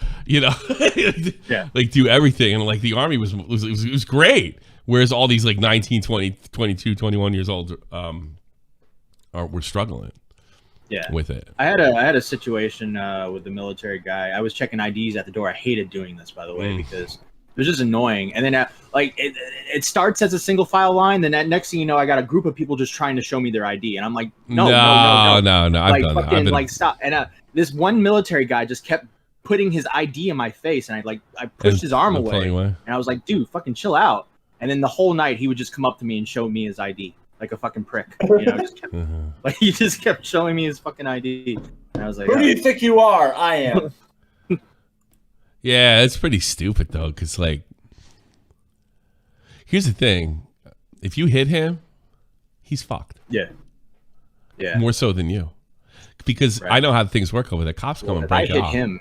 like do everything. And like the army was great. Whereas all these like 19, 20, 22, 21 years old were struggling with it. I had a situation with the military guy. I was checking IDs at the door. I hated doing this, by the way, because it was just annoying. And then it starts as a single file line. Then next thing you know, I got a group of people just trying to show me their ID, and I'm like, no. I've done that. Stop. And this one military guy just kept putting his ID in my face, and I pushed his arm away, and I was like, dude, fucking chill out. And then the whole night he would just come up to me and show me his ID like a fucking prick. He just kept showing me his fucking ID, and I was like, who do you think you are? I am. Yeah, it's pretty stupid though, because here's the thing: if you hit him, he's fucked. Yeah. More so than you, because I know how things work over there. Cops come and break it off. If I hit him,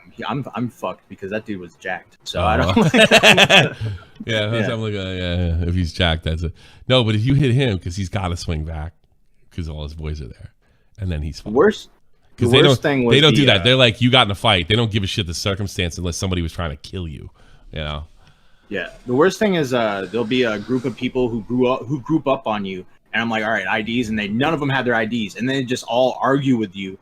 I'm fucked, because that dude was jacked. So I don't. If he's jacked, that's it. No, but if you hit him, because he's got to swing back, because all his boys are there, and then he's fucked. Worse. Because they don't do that. They're like, you got in a fight. They don't give a shit the circumstance unless somebody was trying to kill you. Yeah. The worst thing is there'll be a group of people who group up on you, and I'm like, all right, IDs, and none of them have their IDs, and then they just all argue with you.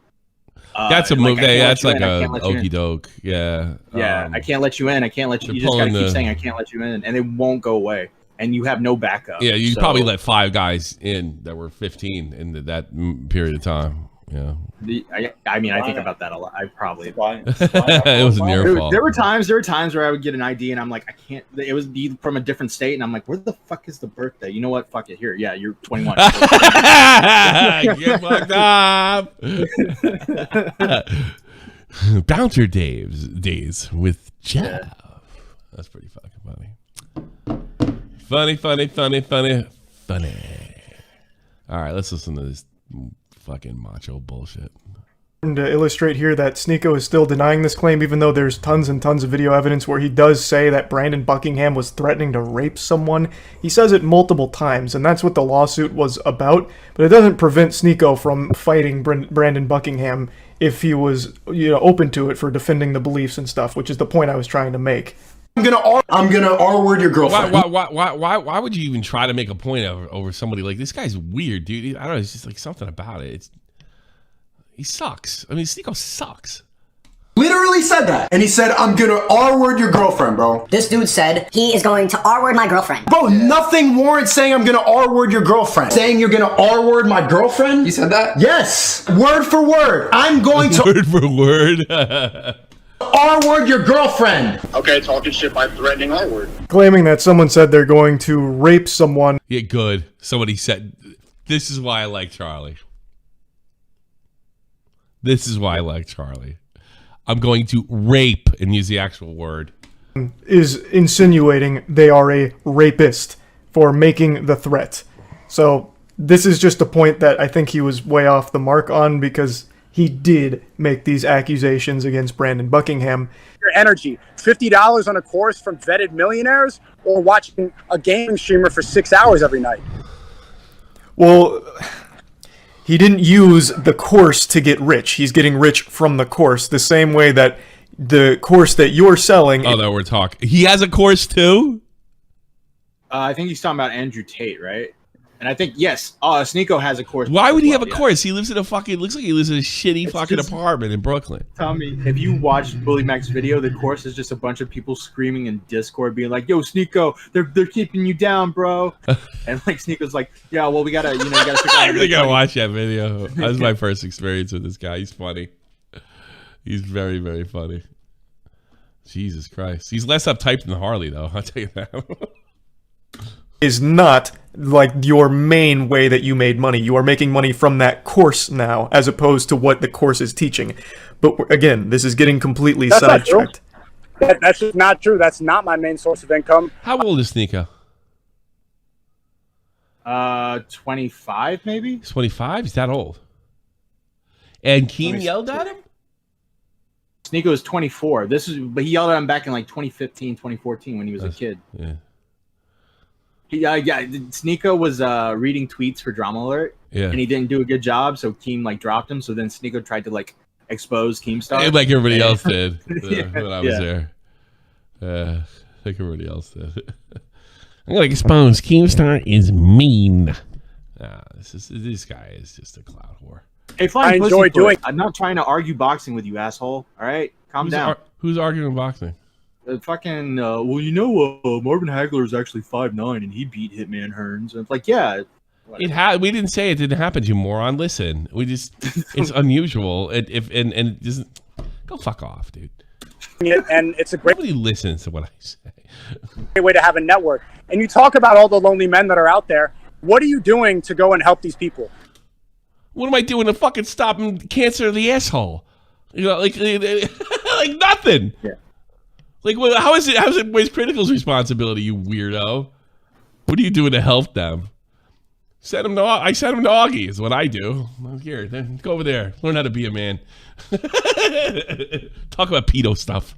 That's a move. That's like a okie doke. Yeah. I can't let you in. I can't let you. You just gotta keep saying I can't let you in, and it won't go away. And you have no backup. Yeah, you probably let 5 guys in that were 15 in that period of time. Yeah. I think about that a lot. I probably it wasn't your fault. There were times where I would get an ID and I'm like, I can't. It was be from a different state, and I'm like, where the fuck is the birthday? You know what? Fuck it. Here, yeah, you're 21. Get fucked up. Bouncer days with Jeff. Yeah. That's pretty fucking funny. Funny. All right, let's listen to this fucking macho bullshit. To illustrate here that Sneako is still denying this claim, even though there's tons and tons of video evidence where he does say that Brandon Buckingham was threatening to rape someone. He says it multiple times, and that's what the lawsuit was about. But it doesn't prevent Sneako from fighting Brandon Buckingham if he was, open to it for defending the beliefs and stuff, which is the point I was trying to make. I'm gonna R-word your girlfriend. Why would you even try to make a point over somebody like this? Guy's weird, dude. I don't know. It's just like something about it. He sucks. I mean, Sneako sucks. Literally said that. And he said, I'm gonna R-word your girlfriend, bro. This dude said he is going to R-word my girlfriend. Bro, nothing warrants saying I'm gonna R-word your girlfriend. Saying you're gonna R-word my girlfriend? You said that? Yes. Word for word. I'm going to word for word. R-word your girlfriend. Okay, talking shit by threatening R-word. Claiming that someone said they're going to rape someone. Yeah, good. Somebody said, this is why I like Charlie. This is why I like Charlie. I'm going to rape, and use the actual word. Is insinuating they are a rapist for making the threat. So this is just a point that I think he was way off the mark on, because he did make these accusations against Brandon Buckingham. Your energy, $50 on a course from vetted millionaires, or watching a gaming streamer for 6 hours every night? Well, he didn't use the course to get rich. He's getting rich from the course, the same way that the course that you're selling... Oh, that we're talking. He has a course too? I think he's talking about Andrew Tate, right? And I think, yes, Sneako has a course. Why would he have a course? He lives in a fucking... Looks like he lives in a shitty fucking apartment in Brooklyn. Tommy, if you watched Willie Mack's video, the course is just a bunch of people screaming in Discord, being like, "Yo, Sneako, they're keeping you down, bro." And like Sneako's like, "Yeah, well, we gotta, you gotta." I really gotta watch that video. That was my first experience with this guy. He's funny. He's very, very funny. Jesus Christ, he's less uptight than Harley, though. I'll tell you that. Is not like your main way that you made money. You are making money from that course now, as opposed to what the course is teaching. But again, this is getting completely sidetracked. That's just not true. That's not my main source of income. How old is Sneako? 25 maybe. He's 25. He's that old. And Keem yelled at him. Sneako is 24. But he yelled at him back in like 2015, 2014 when he was a kid. Yeah. Sneako was reading tweets for Drama Alert, and he didn't do a good job, so Keem like dropped him. So then Sneako tried to like expose Keemstar, like everybody else did when I was there. Like everybody else did. I'm gonna expose Keemstar is mean. This guy is just a cloud whore. Hey, fine. I enjoy doing. I'm not trying to argue boxing with you, asshole. All right, calm down. Who's arguing boxing? Fucking Marvin Hagler is actually 5'9" and he beat Hitman Hearns. And it's like, yeah, we didn't say it didn't happen, you moron. Listen, it's unusual. And just go fuck off, dude. And it's a great. Nobody listens to what I say. Great way to have a network. And you talk about all the lonely men that are out there. What are you doing to go and help these people? What am I doing to fucking stop cancer of the asshole? Like nothing. Yeah. Like, how is it MoistCr1TiKaL's responsibility, you weirdo? What are you doing to help them? I sent him to Augie, is what I do. Here, go over there. Learn how to be a man. Talk about pedo stuff.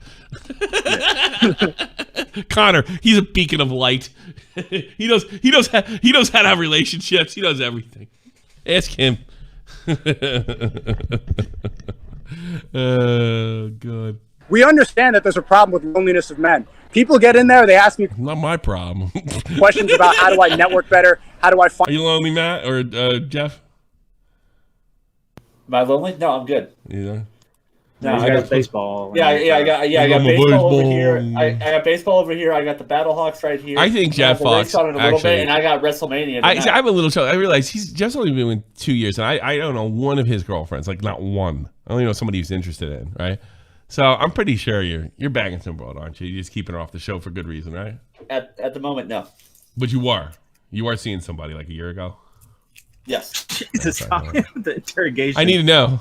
Connor, he's a beacon of light. He knows how to have relationships. He knows everything. Ask him. Oh, God. We understand that there's a problem with loneliness of men. People get in there, they ask me... Not my problem. ...questions about how do I network better, how do I find... Are you lonely, Matt, or Jeff? Am I lonely? No, I'm good. Yeah. No, I got baseball. Yeah, I got baseball over here. I got baseball over here. I got the Battlehawks right here. I think Jeff Fox, on it a little bit, and I got WrestleMania. I'm a little shocked. I realize Jeff's only been with 2 years, and I don't know one of his girlfriends, like not one. I only know somebody who's interested in, right? So I'm pretty sure you're bagging some broad, aren't you? You're just keeping her off the show for good reason, right? At the moment, no. But you are seeing somebody like a year ago. Yes. Jesus, the interrogation. I need to know.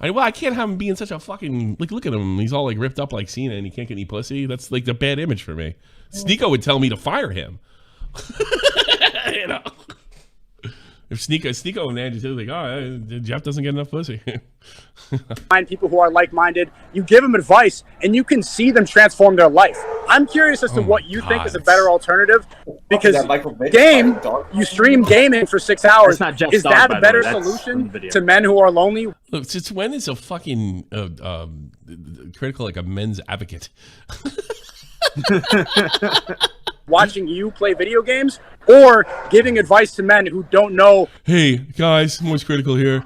I can't have him being such a fucking look at him. He's all like ripped up like Cena, and he can't get any pussy. That's like the bad image for me. Sneako would tell me to fire him. If Sneako and Angie too, like, oh, Jeff doesn't get enough pussy. Find people who are like-minded. You give them advice, and you can see them transform their life. I'm curious as to what you think is a better alternative, because you stream gaming for 6 hours. Is that a better solution to men who are lonely? Look, since when is a fucking critical like a men's advocate? Watching you play video games or giving advice to men who don't know. Hey guys, MoistCr1TiKaL here.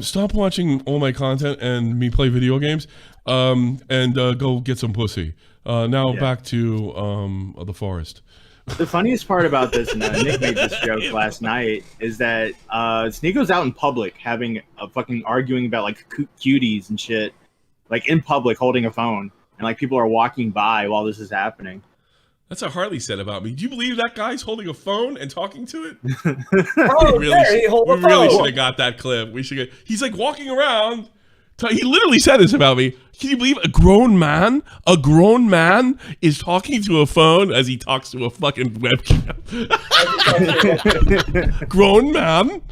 Stop watching all my content and me play video games, and go get some pussy. Now back to the forest. The funniest part about this, and Nick made this joke last night, is that Sneako's out in public having a fucking arguing about like cuties and shit, like in public holding a phone, and like people are walking by while this is happening. That's what Harley said about me. Do you believe that guy's holding a phone and talking to it? Oh, we really should have got that clip. We should get. He's like walking around. He literally said this about me. Can you believe a grown man is talking to a phone as he talks to a fucking webcam? Grown man.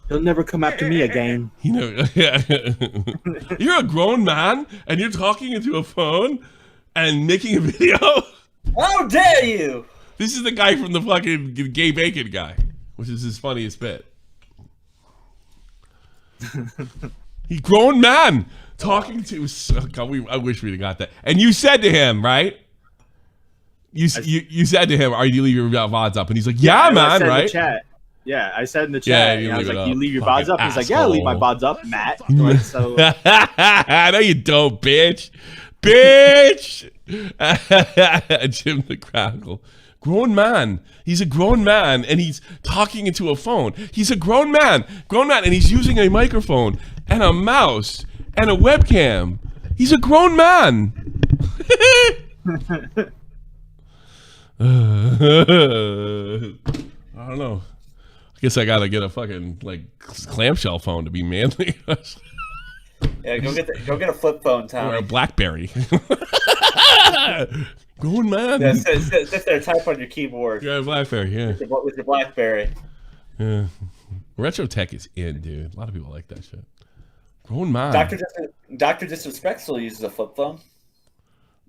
He'll never come after me again. You know, you're a grown man and you're talking into a phone and making a video. How dare you! This is the guy from the fucking gay bacon guy, which is his funniest bit. He grown man talking to. God, I wish we'd have got that. And you said to him, right? You said to him, "Are you leave your VODs up?" And he's like, "Yeah, man, right?" Chat. Yeah, I said in the chat. I was like, "You leave your VODs up?" He's like, "Yeah, I leave my VODs up, Matt." Like, so. No, you don't, bitch. Bitch. Jim the Crackle. Grown man. He's a grown man and he's talking into a phone. He's a grown man, and he's using a microphone and a mouse and a webcam. He's a grown man. I don't know. I guess I gotta get a fucking like clamshell phone to be manly. Yeah, go get a flip phone, Tommy. Or a BlackBerry. Grown man. Yeah, sit there, type on your keyboard. Yeah, BlackBerry. Yeah. With your BlackBerry. Yeah. Retro tech is in, dude. A lot of people like that shit. Grown man. Dr. Disrespect still uses a flip phone.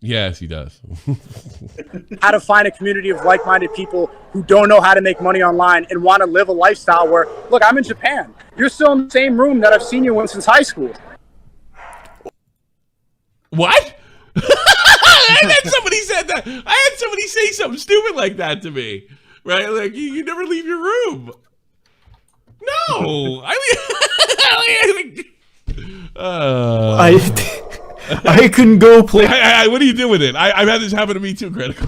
Yes, he does. How to find a community of like-minded people who don't know how to make money online and want to live a lifestyle where, look, I'm in Japan. You're still in the same room that I've seen you in since high school. What? I had somebody said that. I had somebody say something stupid like that to me. Right? Like, you never leave your room. No. I couldn't go play. What do you do with it? I've had this happen to me too, Critical.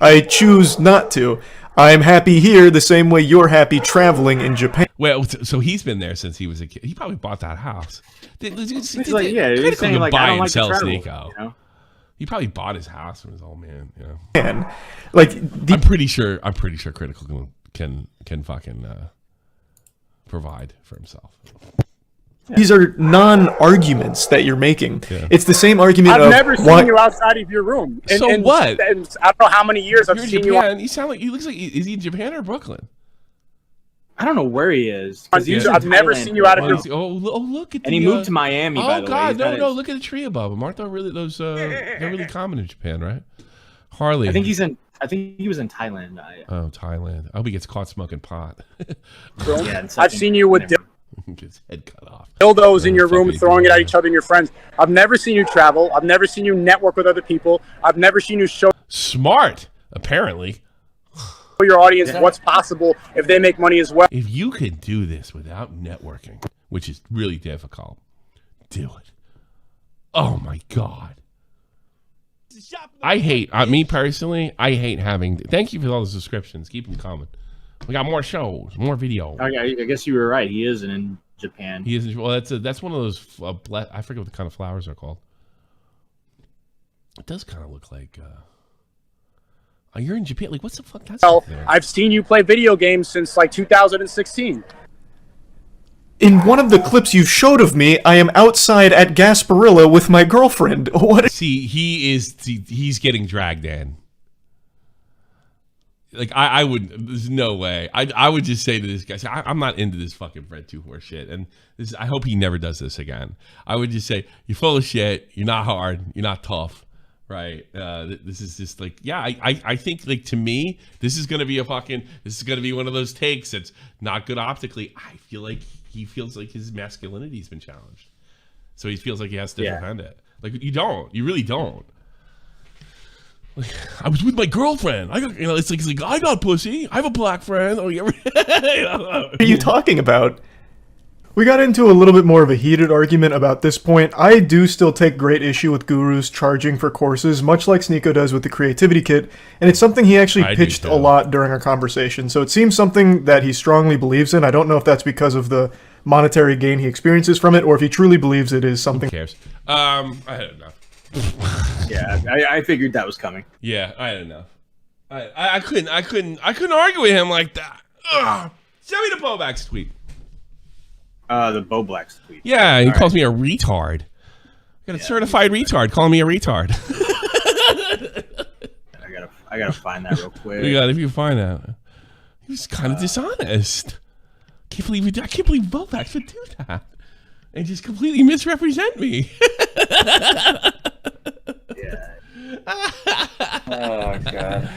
I choose not to. I'm happy here the same way you're happy traveling in Japan. Well, so he's been there since he was a kid. He probably bought that house. He's like, yeah, he's saying like, I don't like to travel, Sneako. You know? He probably bought his house from his old man. You know? Man, like I'm pretty sure Critical can fucking provide for himself. These are non-arguments that you're making. Yeah. It's the same argument. I've never seen you outside of your room. So what? And I don't know how many years I've seen you. You sound like he looks like. Is he in Japan or Brooklyn? I don't know where he is. I've never seen you out of your. Oh, look at. And he moved to Miami. Oh by the God, way. no! Look at the tree above him. Aren't they really those? They're really common in Japan, right? Harley. I think he was in Thailand. Oh, Thailand. I hope he gets caught smoking pot. Yeah, I've seen you with. Gets head cut off. Dildos in your room, throwing it at each other and your friends. I've never seen you travel. I've never seen you network with other people. I've never seen you show smart, apparently. Your audience what's possible if they make money as well. If you could do this without networking, which is really difficult, do it. Oh my God. I hate, me personally, I hate having, thank you for all the subscriptions. Keep them coming. We got more shows, more videos. I guess you were right. He isn't in Japan. He isn't. Well, that's one of those. I forget what the kind of flowers are called. It does kind of look like. Oh, you're in Japan. Like, what's the fuck? That's I've seen you play video games since like 2016. In one of the clips you showed of me, I am outside at Gasparilla with my girlfriend. What? See, he's getting dragged in. like I would. There's no way. I would just say to this guy, I'm not into this fucking Fred Two Horse shit, and this. I hope he never does this again. I would just say, you're full of shit. You're not hard. You're not tough. Right. This is just like, yeah. I think like to me, this is gonna be one of those takes that's not good optically. I feel like he feels like his masculinity's been challenged, so he feels like he has to defend it. Like you really don't. Like, I was with my girlfriend. I got, it's like I got pussy. I have a black friend. Oh, yeah. What are you talking about? We got into a little bit more of a heated argument about this point. I do still take great issue with gurus charging for courses, much like Sneako does with the creativity kit, and it's something he actually pitched a lot during our conversation. So it seems something that he strongly believes in. I don't know if that's because of the monetary gain he experiences from it, or if he truly believes it is something. Who cares? I don't know. Yeah, I figured that was coming. Yeah, I don't know. I couldn't argue with him like that. Ugh. Send me the Bobak's tweet. The Bo Black's tweet. Yeah, he calls me a retard. I got a certified retard calling me a retard. I gotta find that real quick. Yeah, if you find that, he was kind of dishonest. I can't believe Bobak's would do that and just completely misrepresent me. Oh god.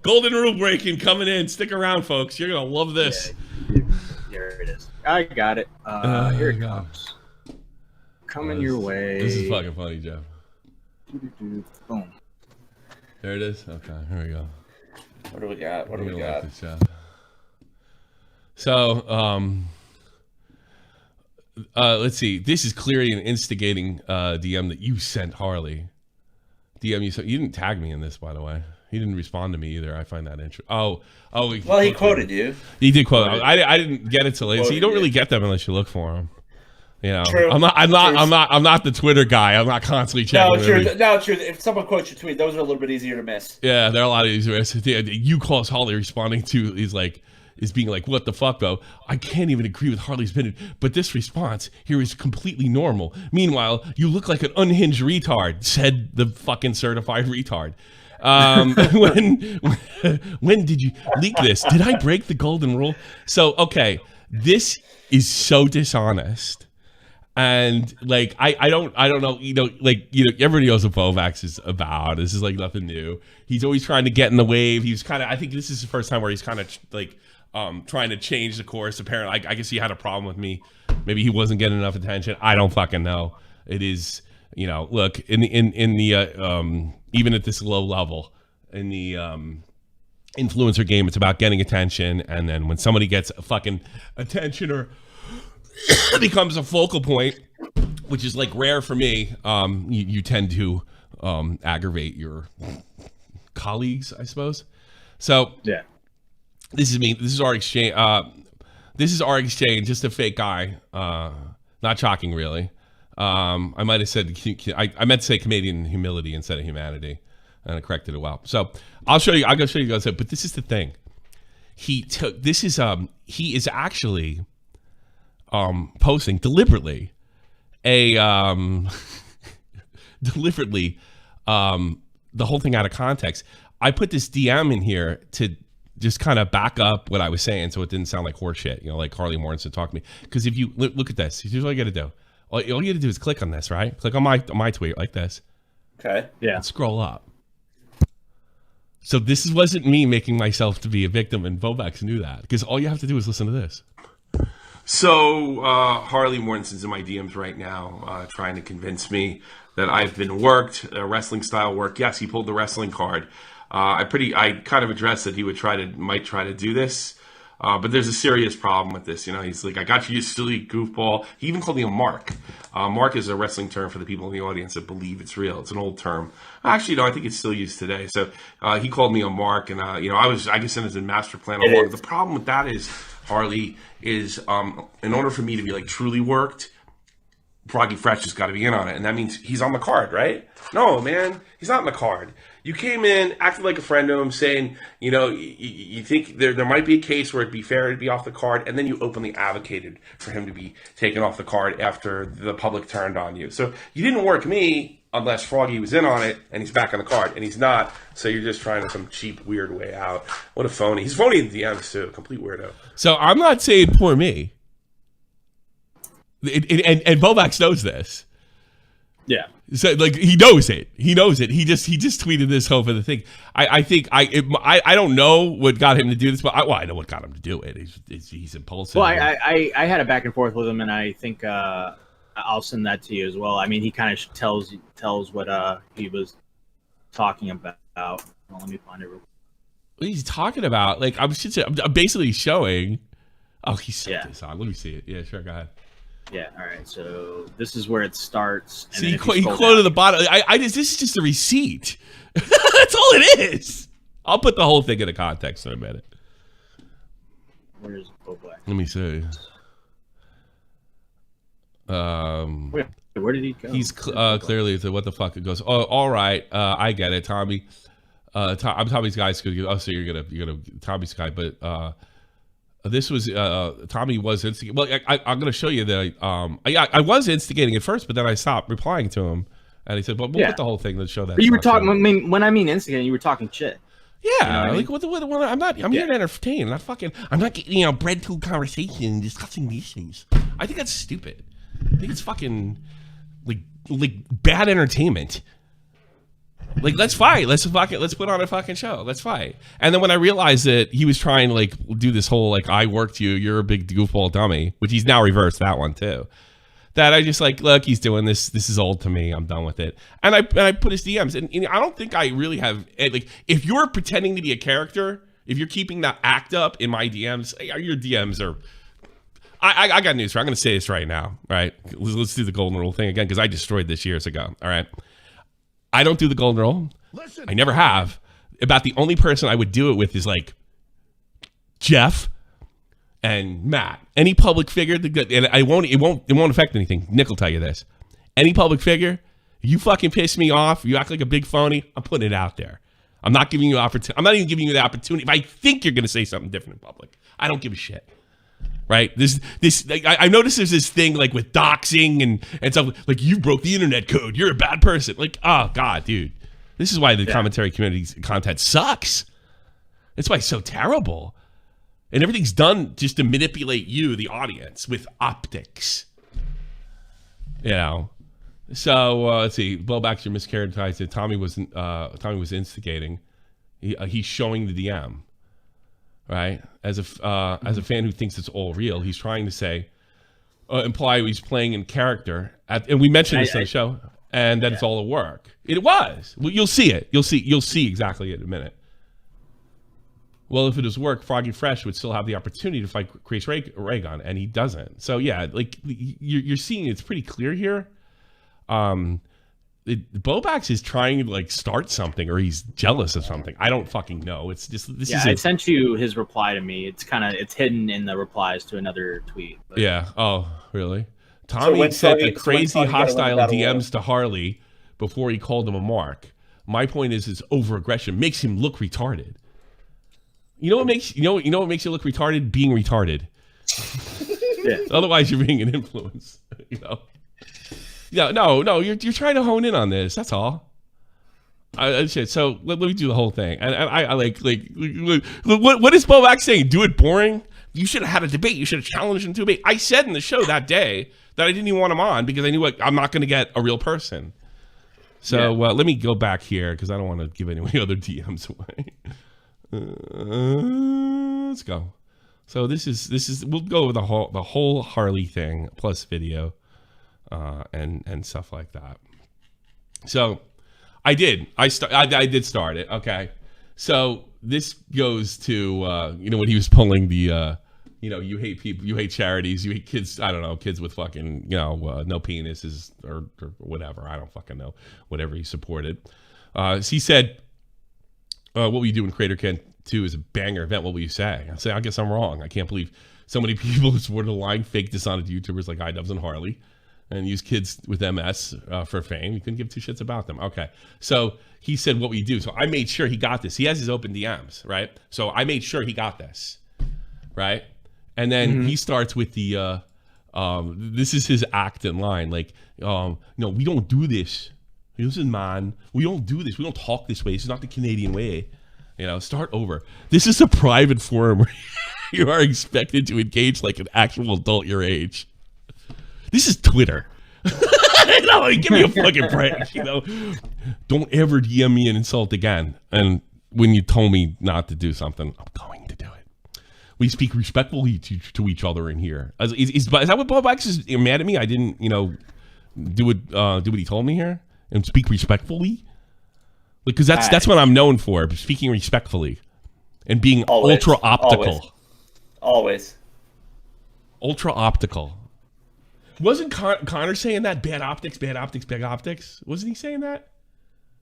Golden rule breaking coming in. Stick around, folks. You're gonna love this. Here it is. I got it. Here it comes. Coming your way. This is fucking funny, Jeff. Boom. There it is. Okay, here we go. What do we got? What do we got? So, let's see. This is clearly an instigating DM that you sent Harley. DM you sent. You didn't tag me in this, by the way. He didn't respond to me either. I find that interesting. Oh. Well, he quoted you. He did quote. I didn't get it till later. So you don't really get them unless you look for them. You know, true. I'm not the Twitter guy. I'm not constantly checking. No, true. If someone quotes your tweet, those are a little bit easier to miss. Yeah, they're a lot easier. You calls Harley responding to is being like, what the fuck, though? I can't even agree with Harley's opinion, but this response here is completely normal. Meanwhile, you look like an unhinged retard, said the fucking certified retard. When did you leak this? Did I break the golden rule? So, okay, this is so dishonest. And like, I don't know, everybody knows what Bovax is about. This is like nothing new. He's always trying to get in the wave. I think this is the first time where he's kind of like, trying to change the course. Apparently, I guess he had a problem with me. Maybe he wasn't getting enough attention. I don't fucking know. It is, look, in the even at this low level in the influencer game, it's about getting attention, and then when somebody gets a fucking attention or becomes a focal point, which is like rare for me, you tend to aggravate your colleagues, I suppose. So yeah, this is me. This is our exchange. Just a fake guy. Not shocking, really. I might have said I meant to say comedian humility instead of humanity, and I corrected it well. So I'll show you. I'm gonna show you guys. But this is the thing. He is actually posting deliberately the whole thing out of context. I put this DM in here to just kind of back up what I was saying, so it didn't sound like horseshit. Like Harley Morrison talked to me. Because if you look at this, here's what you got to do. All you got to do is click on this, right? Click on my tweet like this. Okay. Yeah. And scroll up. So this wasn't me making myself to be a victim, and Bovax knew that, because all you have to do is listen to this. So Harley Morrison's in my DMs right now, trying to convince me that I've been worked, wrestling style work. Yes, he pulled the wrestling card. I kind of addressed that he might try to do this, but there's a serious problem with this. He's like, I got you silly goofball. He even called me a mark. Mark is a wrestling term for the people in the audience that believe it's real. It's an old term. Actually, no, I think it's still used today. So he called me a mark, and I guess it was in master plan on mark. The problem with that is, Harley, is in order for me to be like truly worked, Froggy Fresh has got to be in on it, and that means he's on the card, right? No, man, he's not on the card. You came in, acted like a friend to him, saying, you think there might be a case where it'd be fair to be off the card, and then you openly advocated for him to be taken off the card after the public turned on you. So you didn't work me. unless Froggy was in on it and he's back on the card, and he's not. So you're just trying some cheap, weird way out. What a phony! He's phony in DMs too, complete weirdo. So I'm not saying poor me. And Bovax knows this. Yeah. So like he knows it. He knows it. He just tweeted this whole other thing. I think I don't know what got him to do this, but I know what got him to do it. He's impulsive. Well, I had a back and forth with him, and I think I'll send that to you as well. I mean, he kind of tells what he was talking about. Well, let me find it real quick. What he's talking about, like I'm basically showing. Oh, he sent this on. Let me see it. Yeah, sure. Go ahead. Yeah. All right. So this is where it starts. And see, he quoted the bottom. This is just a receipt. That's all it is. I'll put the whole thing into context in a minute. Where's Bovax? Let me see. Where did he go? He's clearly what the fuck. It goes. Oh, all right. I get it, Tommy. I'm Tommy's guy. Oh, so you're gonna Tommy's guy, but this was Tommy was instigating. Well, I'm gonna show you that. I was instigating at first, but then I stopped replying to him, and he said, "Well, we'll put the whole thing to show that." But you were talking. I mean, when I mean instigating, you were talking shit. Yeah, you know like what I'm not. I'm here to entertain. I'm not getting bred to a conversation and discussing these things. I think that's stupid. I think it's fucking like bad entertainment. Like, let's fight. Let's put on a fucking show. Let's fight. And then when I realized that he was trying to like do this whole like I worked you, you're a big goofball dummy, which he's now reversed that one too. That I just like, look, he's doing this. This is old to me. I'm done with it. And I put his DMs, and I don't think I really have like. If you're pretending to be a character, if you're keeping that act up in my DMs, your DMs are. I got news for you. I'm going to say this right now. Right? Let's do the golden rule thing again because I destroyed this years ago. All right. I don't do the golden rule. Listen, I never have. About the only person I would do it with is like Jeff and Matt. Any public figure, and it won't affect anything. Nick will tell you this. Any public figure, you fucking piss me off, you act like a big phony, I'm putting it out there. I'm not giving you opportunity. I'm not even giving you the opportunity. If I think you're going to say something different in public, I don't give a shit. Right? I noticed there's this thing like with doxing and stuff like you broke the internet code. You're a bad person. Like, oh God, dude. This is why the commentary community's content sucks. That's why it's so terrible. And everything's done just to manipulate you, the audience, with optics. You know. So let's see. Blowbacks are mischaracterized. Tommy was instigating. He's showing the DM. Right, as a fan who thinks it's all real, he's trying to say, imply he's playing in character, and we mentioned this on the show, and that it's all a work. It was. Well, you'll see it. You'll see exactly in a minute. Well, if it was work, Froggy Fresh would still have the opportunity to fight Chris Raygon, and he doesn't. So yeah, like you're seeing, it's pretty clear here. Bobax is trying to like start something, or he's jealous of something. I don't fucking know. It's just this. I sent you his reply to me. It's hidden in the replies to another tweet. But. Yeah. Oh, really? Tommy sent the crazy hostile DMs to Harley before he called him a mark. My point is, his overaggression makes him look retarded. You know what makes you look retarded? Being retarded. Yeah. Otherwise, you're being an influence. You know. Yeah, no, you're trying to hone in on this. That's all. So let me do the whole thing. And I like what is Bovax saying? Do it boring? You should have had a debate. You should have challenged him to a debate. I said in the show that day that I didn't even want him on because I knew I'm not going to get a real person. So let me go back here because I don't want to give any other DMs away. Let's go. So this is we'll go with the whole Harley thing plus video. And stuff like that. So I did start it. Okay. So this goes to when he was pulling the you hate people, you hate charities, you hate kids. I don't know, kids with fucking no penises or whatever. I don't fucking know. Whatever he supported. So he said, "What will you do when Creator Can 2 is a banger event? What will you say?" I say, "I guess I'm wrong. I can't believe so many people who supported the lying, fake, dishonest YouTubers like iDubbbz and Harley." And use kids with MS for fame. You couldn't give two shits about them. Okay. So he said, what we do. So I made sure he got this. He has his open DMs, right? So I made sure he got this, right? And then he starts with the, this is his act in line. Like, no, we don't do this. Listen, man, we don't do this. We don't talk this way. This is not the Canadian way. You know, start over. This is a private forum where you are expected to engage like an actual adult your age. This is Twitter. You know, like, give me a fucking break. You know, don't ever DM me an insult again. And when you told me not to do something, I'm going to do it. We speak respectfully to each other in here. Is that what Bob X is mad at me? I didn't, you know, do what he told me here and speak respectfully. Because that's what I'm known for, speaking respectfully and being ultra optical. Always. Ultra optical. Wasn't Connor saying that? Bad optics, bad optics, bad optics. Wasn't he saying that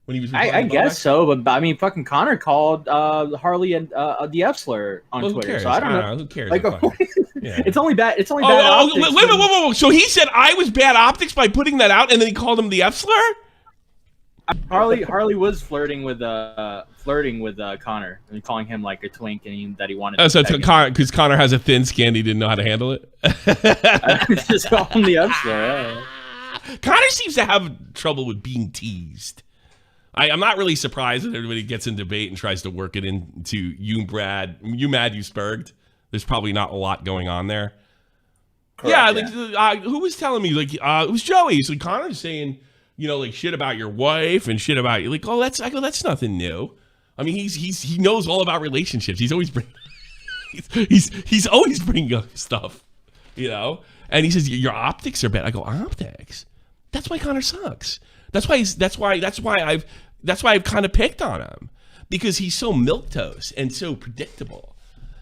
when he was? I guess so, but I mean, fucking Connor called Harley and the F slur on Twitter, so I don't know. Who cares? Like, yeah. It's only bad. It's only bad optics. Wait, whoa. So he said I was bad optics by putting that out, and then he called him the F slur. Harley was flirting with Connor and calling him like a twink and that he wanted. Oh, so it's because Connor has a thin skin, he didn't know how to handle it. Just call him the F slur. Yeah. Connor seems to have trouble with being teased. I'm not really surprised that everybody gets in debate and tries to work it into you, Brad. You mad, you spurged. There's probably not a lot going on there. Correct, who was telling me? Like, it was Joey. So Connor's saying, you know, like shit about your wife and shit about you. Like, that's nothing new. I mean, he knows all about relationships. He's always he's always bringing up stuff, you know. And he says your optics are bad. I go, optics? That's why Connor sucks. That's why I've kind of picked on him, because he's so milquetoast and so predictable.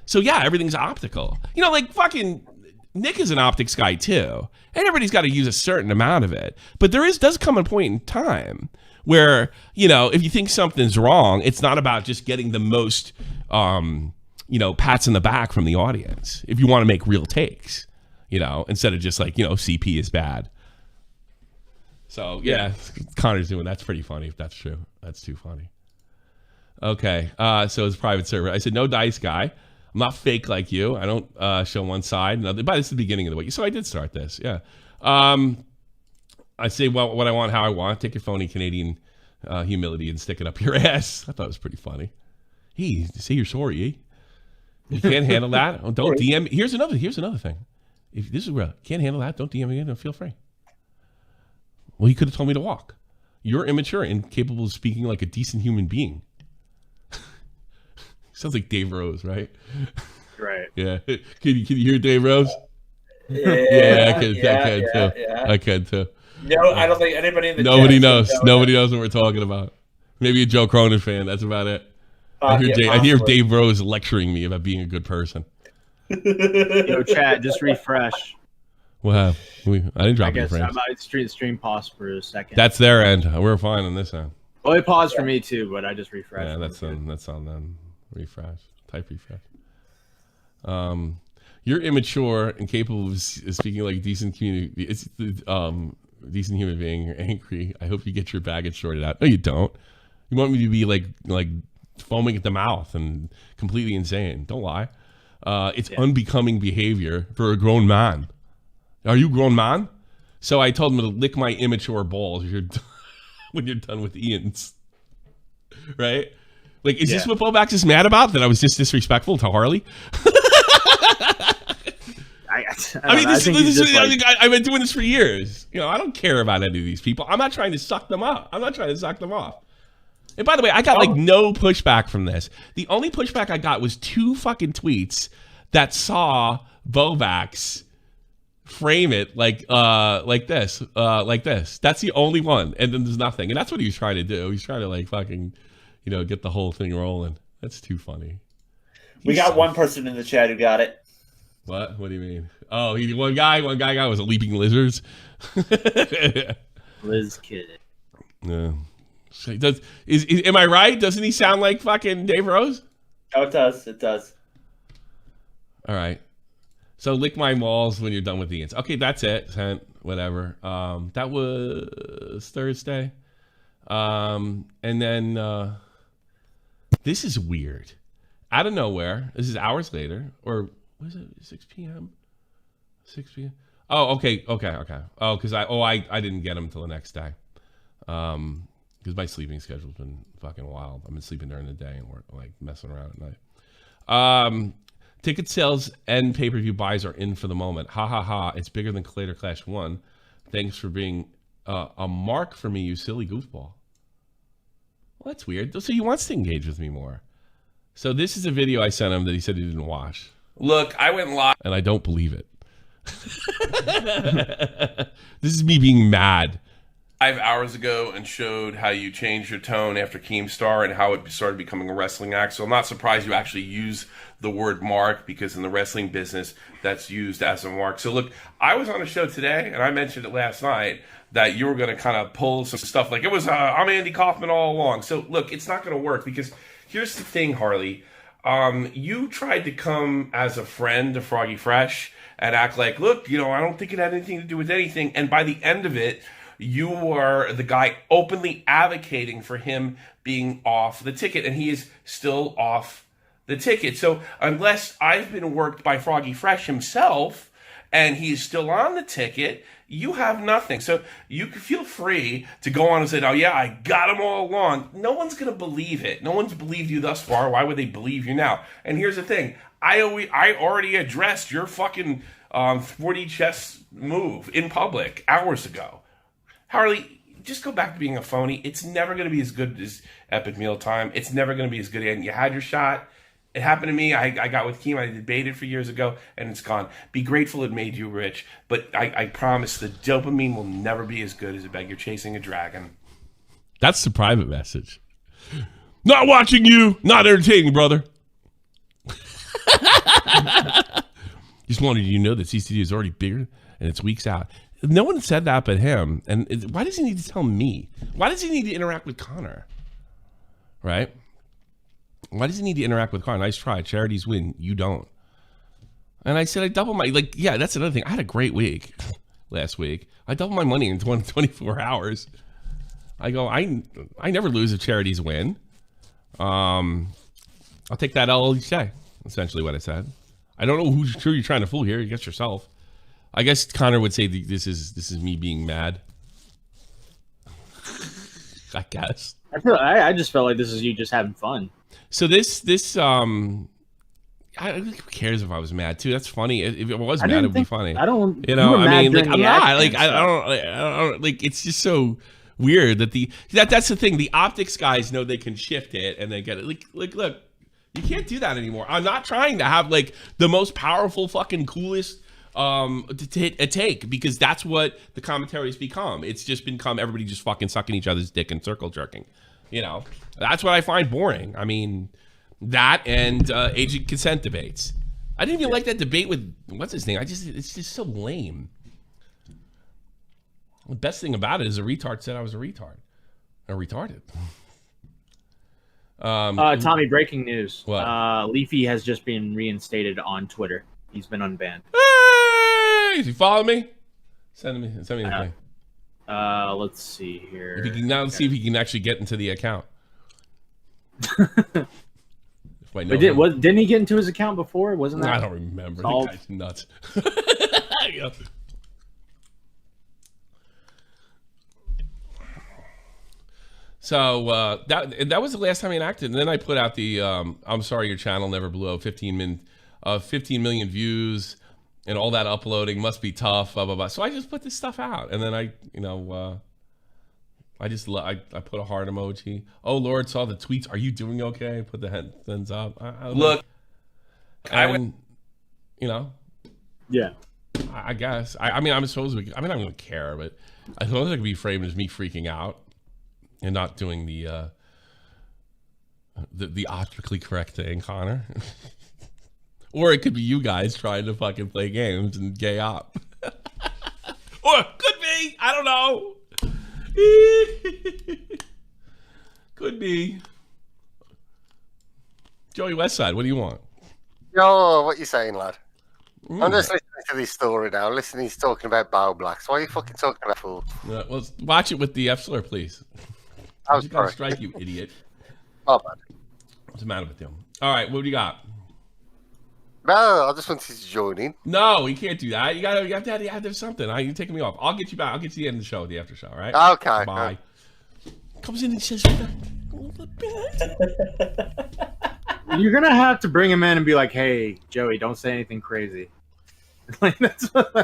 So yeah, everything's optical. You know, like fucking Nick is an optics guy too. And everybody's got to use a certain amount of it. But does come a point in time where, you know, if you think something's wrong, it's not about just getting the most, you know, pats in the back from the audience. If you want to make real takes, you know, instead of just like, you know, CP is bad. So yeah, Connor's doing that's pretty funny if that's true. That's too funny. Okay, so it's private server. I said no dice guy. I'm not fake like you. I don't show one side. But it's the beginning of the week. So I did start this. Yeah. I say what I want, how I want. Take your phony Canadian humility and stick it up your ass. I thought it was pretty funny. Hey, say you're sorry, eh? You can't handle that. Oh, don't DM. Here's another thing. If this is real, can't handle that. Don't DM me again. Feel free. Well, he could have told me to walk. You're immature and capable of speaking like a decent human being. Sounds like Dave Rose, right? Right. Yeah. Can you hear Dave Rose? Yeah, I can too. No, I don't think anybody in the Nobody knows. Nobody knows what we're talking about. Maybe a Joe Cronin fan. That's about it. I hear Dave Rose lecturing me about being a good person. Yo, chat, just refresh. Wow. I didn't drop any frames. Stream paused for a second. That's their end. We're fine on this end. Well, it paused for me too, but I just refreshed. Yeah, that's on them. Refresh. Type refresh. You're immature and capable of speaking like a decent community. It's decent human being. You're angry. I hope you get your baggage sorted out. No, you don't. You want me to be like foaming at the mouth and completely insane. Don't lie. It's unbecoming behavior for a grown man. Are you a grown man? So I told him to lick my immature balls when you're done with Ian's. Right? Like, is this what Bobax is mad about? That I was just disrespectful to Harley? I've been doing this for years. You know, I don't care about any of these people. I'm not trying to suck them up. I'm not trying to suck them off. And by the way, I got like no pushback from this. The only pushback I got was 2 fucking tweets that saw Bobax frame it like this. That's the only one. And then there's nothing. And that's what he was trying to do. He's trying to like fucking, you know, get the whole thing rolling. That's too funny. We got one person in the chat who got it. What? What do you mean? Oh, one guy was a leaping lizards. Liz kid. Yeah. Am I right? Doesn't he sound like fucking Dave Rose? Oh, it does. It does. All right. So lick my balls when you're done with the ants. Okay, that's it. Sent. Whatever. That was Thursday. And then this is weird. Out of nowhere. This is hours later. Or was it 6 p.m.? 6 p.m. Oh, okay. Oh, because I didn't get them till the next day. Because my sleeping schedule's been fucking wild. I've been sleeping during the day and we're like messing around at night. Ticket sales and pay-per-view buys are in for the moment. Ha ha ha! It's bigger than Collider Clash 1. Thanks for being a mark for me, you silly goofball. Well, that's weird. So he wants to engage with me more. So this is a video I sent him that he said he didn't watch. Look, I went live, and I don't believe it. This is me being mad. 5 hours ago and showed how you changed your tone after Keemstar and how it started becoming a wrestling act. So I'm not surprised you actually use the word mark, because in the wrestling business, that's used as a mark. So look, I was on a show today, and I mentioned it last night, that you were going to kind of pull some stuff like it was, I'm Andy Kaufman all along. So look, it's not going to work, because here's the thing, Harley. You tried to come as a friend to Froggy Fresh and act like, look, you know, I don't think it had anything to do with anything. And by the end of it, you were the guy openly advocating for him being off the ticket, and he is still off the ticket. So unless I've been worked by Froggy Fresh himself and he's still on the ticket, you have nothing. So you can feel free to go on and say, oh yeah, I got him all along. No one's going to believe it. No one's believed you thus far. Why would they believe you now? And here's the thing. I already addressed your fucking 40 chess move in public hours ago. Harley, just go back to being a phony. It's never going to be as good as Epic Meal Time. It's never going to be as good. And you had your shot. It happened to me. I got with Keem. I debated for years ago, and it's gone. Be grateful it made you rich. But I promise the dopamine will never be as good as it. You're chasing a dragon. That's the private message. Not watching you. Not entertaining, brother. Just wanted you to know that CCD is already bigger, and it's weeks out. No one said that but him. And why does he need to tell me? Why does he need to interact with Connor? Right? Why does he need to interact with Connor? Nice try. Charities win. You don't. And I said I doubled my... Like, yeah, that's another thing. I had a great week last week. I doubled my money in 24 hours. I go, I never lose if charities win. I'll take that L each day. Essentially what I said. I don't know who you're trying to fool here. You guess yourself. I guess Connor would say this is me being mad. I guess. I just felt like this is you just having fun. So who cares if I was mad too? That's funny. If it was mad, it'd be funny. I don't. You know, I mean, like I'm not. Like I don't. Like it's just so weird that that's the thing. The optics guys know they can shift it and they get it. Like look, you can't do that anymore. I'm not trying to have like the most powerful, fucking coolest. To take, because that's what the commentary has become. It's just become everybody just fucking sucking each other's dick and circle jerking. You know, that's what I find boring. I mean, that and agent consent debates. I didn't even like that debate with what's his name. It's just so lame. The best thing about it is a retard said I was a retard. Or retarded. Tommy, breaking news. What? Leafy has just been reinstated on Twitter. He's been unbanned. Is he following me? Send me the thing. Let's see here. If he can now see if he can actually get into the account. Didn't he get into his account before? Wasn't that? I don't remember. The guy's nuts. Yeah. So that was the last time he acted, and then I put out the I'm sorry your channel never blew up 15 million views. And all that uploading must be tough, blah, blah, blah. So I just put this stuff out. And then I put a heart emoji. Oh, Lord, saw the tweets. Are you doing okay? Put the hands up. Look. And, Yeah. I guess. I mean, I'm supposed to be, I mean, I don't care, but I suppose it could be framed as me freaking out and not doing the optically correct thing, Connor. Or it could be you guys trying to fucking play games and gay op. Or could be. I don't know. Could be. Joey Westside, what do you want? Yo, what you saying, lad? I'm just listening to this story now. Listen, he's talking about bow blacks. Why are you fucking talking about fools? Well, watch it with the F-slur, please. I was going to strike you, idiot. Oh, man. What's the matter with him? All right, what do you got? No, I just wanted to join in. No, you can't do that. You have to have something. You're taking me off. I'll get you back. I'll get you to the end of the show, the after show, all right? Okay. Bye. Comes in and says, You're gonna have to bring him in and be like, "Hey, Joey, don't say anything crazy." Like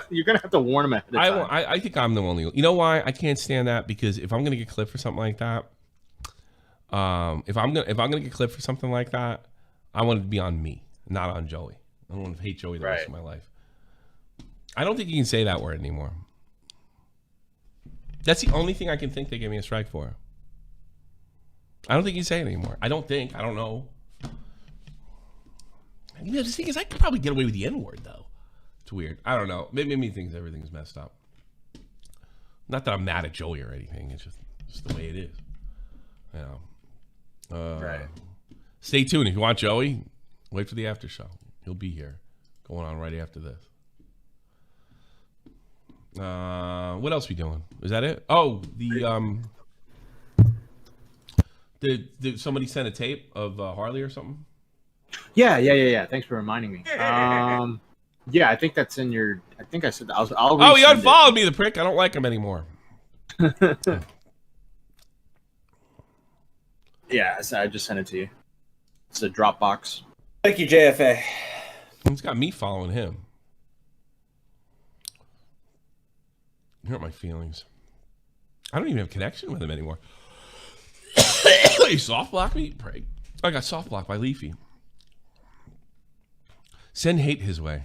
you're gonna have to warn him ahead of time. I think I'm the only. You know why I can't stand that? Because if I'm gonna get clipped for something like that, if I'm gonna get clipped for something like that, I want it to be on me, not on Joey. I don't want to hate Joey the rest of my life. I don't think you can say that word anymore. That's the only thing I can think they gave me a strike for. I don't think you can say it anymore. I don't know. You know, the thing is, I could probably get away with the N-word, though. It's weird. I don't know. Maybe me thinks everything's messed up. Not that I'm mad at Joey or anything. It's just the way it is. You know. Right. Stay tuned. If you want Joey, wait for the after show. He'll be here. Going on right after this. What else we doing? Is that it? Oh, did somebody send a tape of Harley or something? Yeah. Thanks for reminding me. Yeah, I think that's in your. I think I said I'll. Oh, he unfollowed me, the prick. I don't like him anymore. Yeah, so I just sent it to you. It's a Dropbox. Thank you, JFA. He's got me following him. You hurt my feelings. I don't even have a connection with him anymore. He soft blocked me? Pray. I got soft blocked by Leafy. Send hate his way.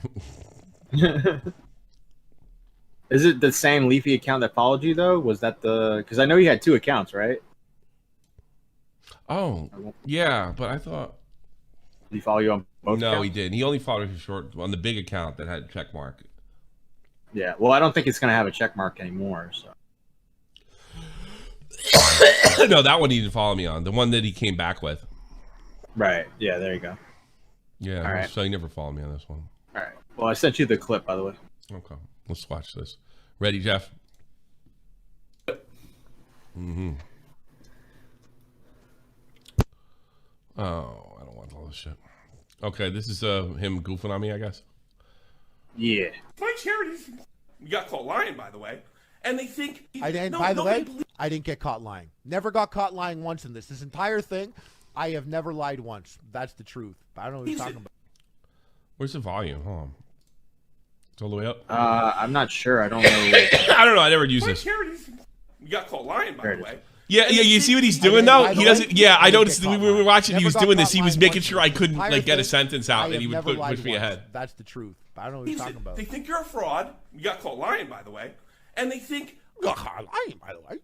Is it the same Leafy account that followed you, though? Was that the... Because I know you had 2 accounts, right? Oh, yeah, but I thought... Did he follow you on both No, accounts? he didn't. He only followed you short on the big account that had check mark. Yeah, well, I don't think it's going to have a check mark anymore, so... No, that one he didn't follow me on. The one that he came back with. Right, yeah, there you go. Yeah, all right. So he never followed me on this one. All right. Well, I sent you the clip, by the way. Okay, let's watch this. Ready, Jeff? Mm-hmm. Oh, I don't want all this shit. Okay, this is him goofing on me, I guess. Yeah. My charities. You got caught lying, by the way, and they think. I didn't get caught lying. Never got caught lying once in this. This entire thing, I have never lied once. That's the truth. I don't know what you're talking about. Where's the volume? Hold on. It's all the way up. I'm not sure. I don't know. I don't know. I never use this. You got caught lying, by the way. Yeah. You see what he's doing though? He doesn't. Yeah, I noticed. We were watching. He was doing this. He was making sure I couldn't like get a sentence out, and he would push me ahead. That's the truth. I don't know what you're talking about. They think you're a fraud. You got caught lying, by the way, and they think you got caught lying, by the way.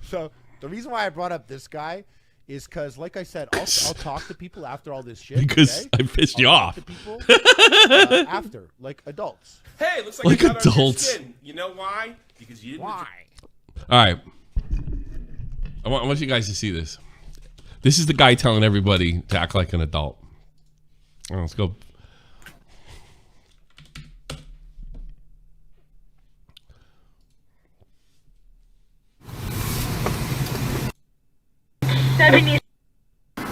So the reason why I brought up this guy is because, like I said, I'll talk to people after all this shit. Because I pissed you off. Talk to people after, like adults. Hey, looks like adults. You know why? Because you didn't. Why? All right. I want you guys to see this. This is the guy telling everybody to act like an adult. All right, let's go.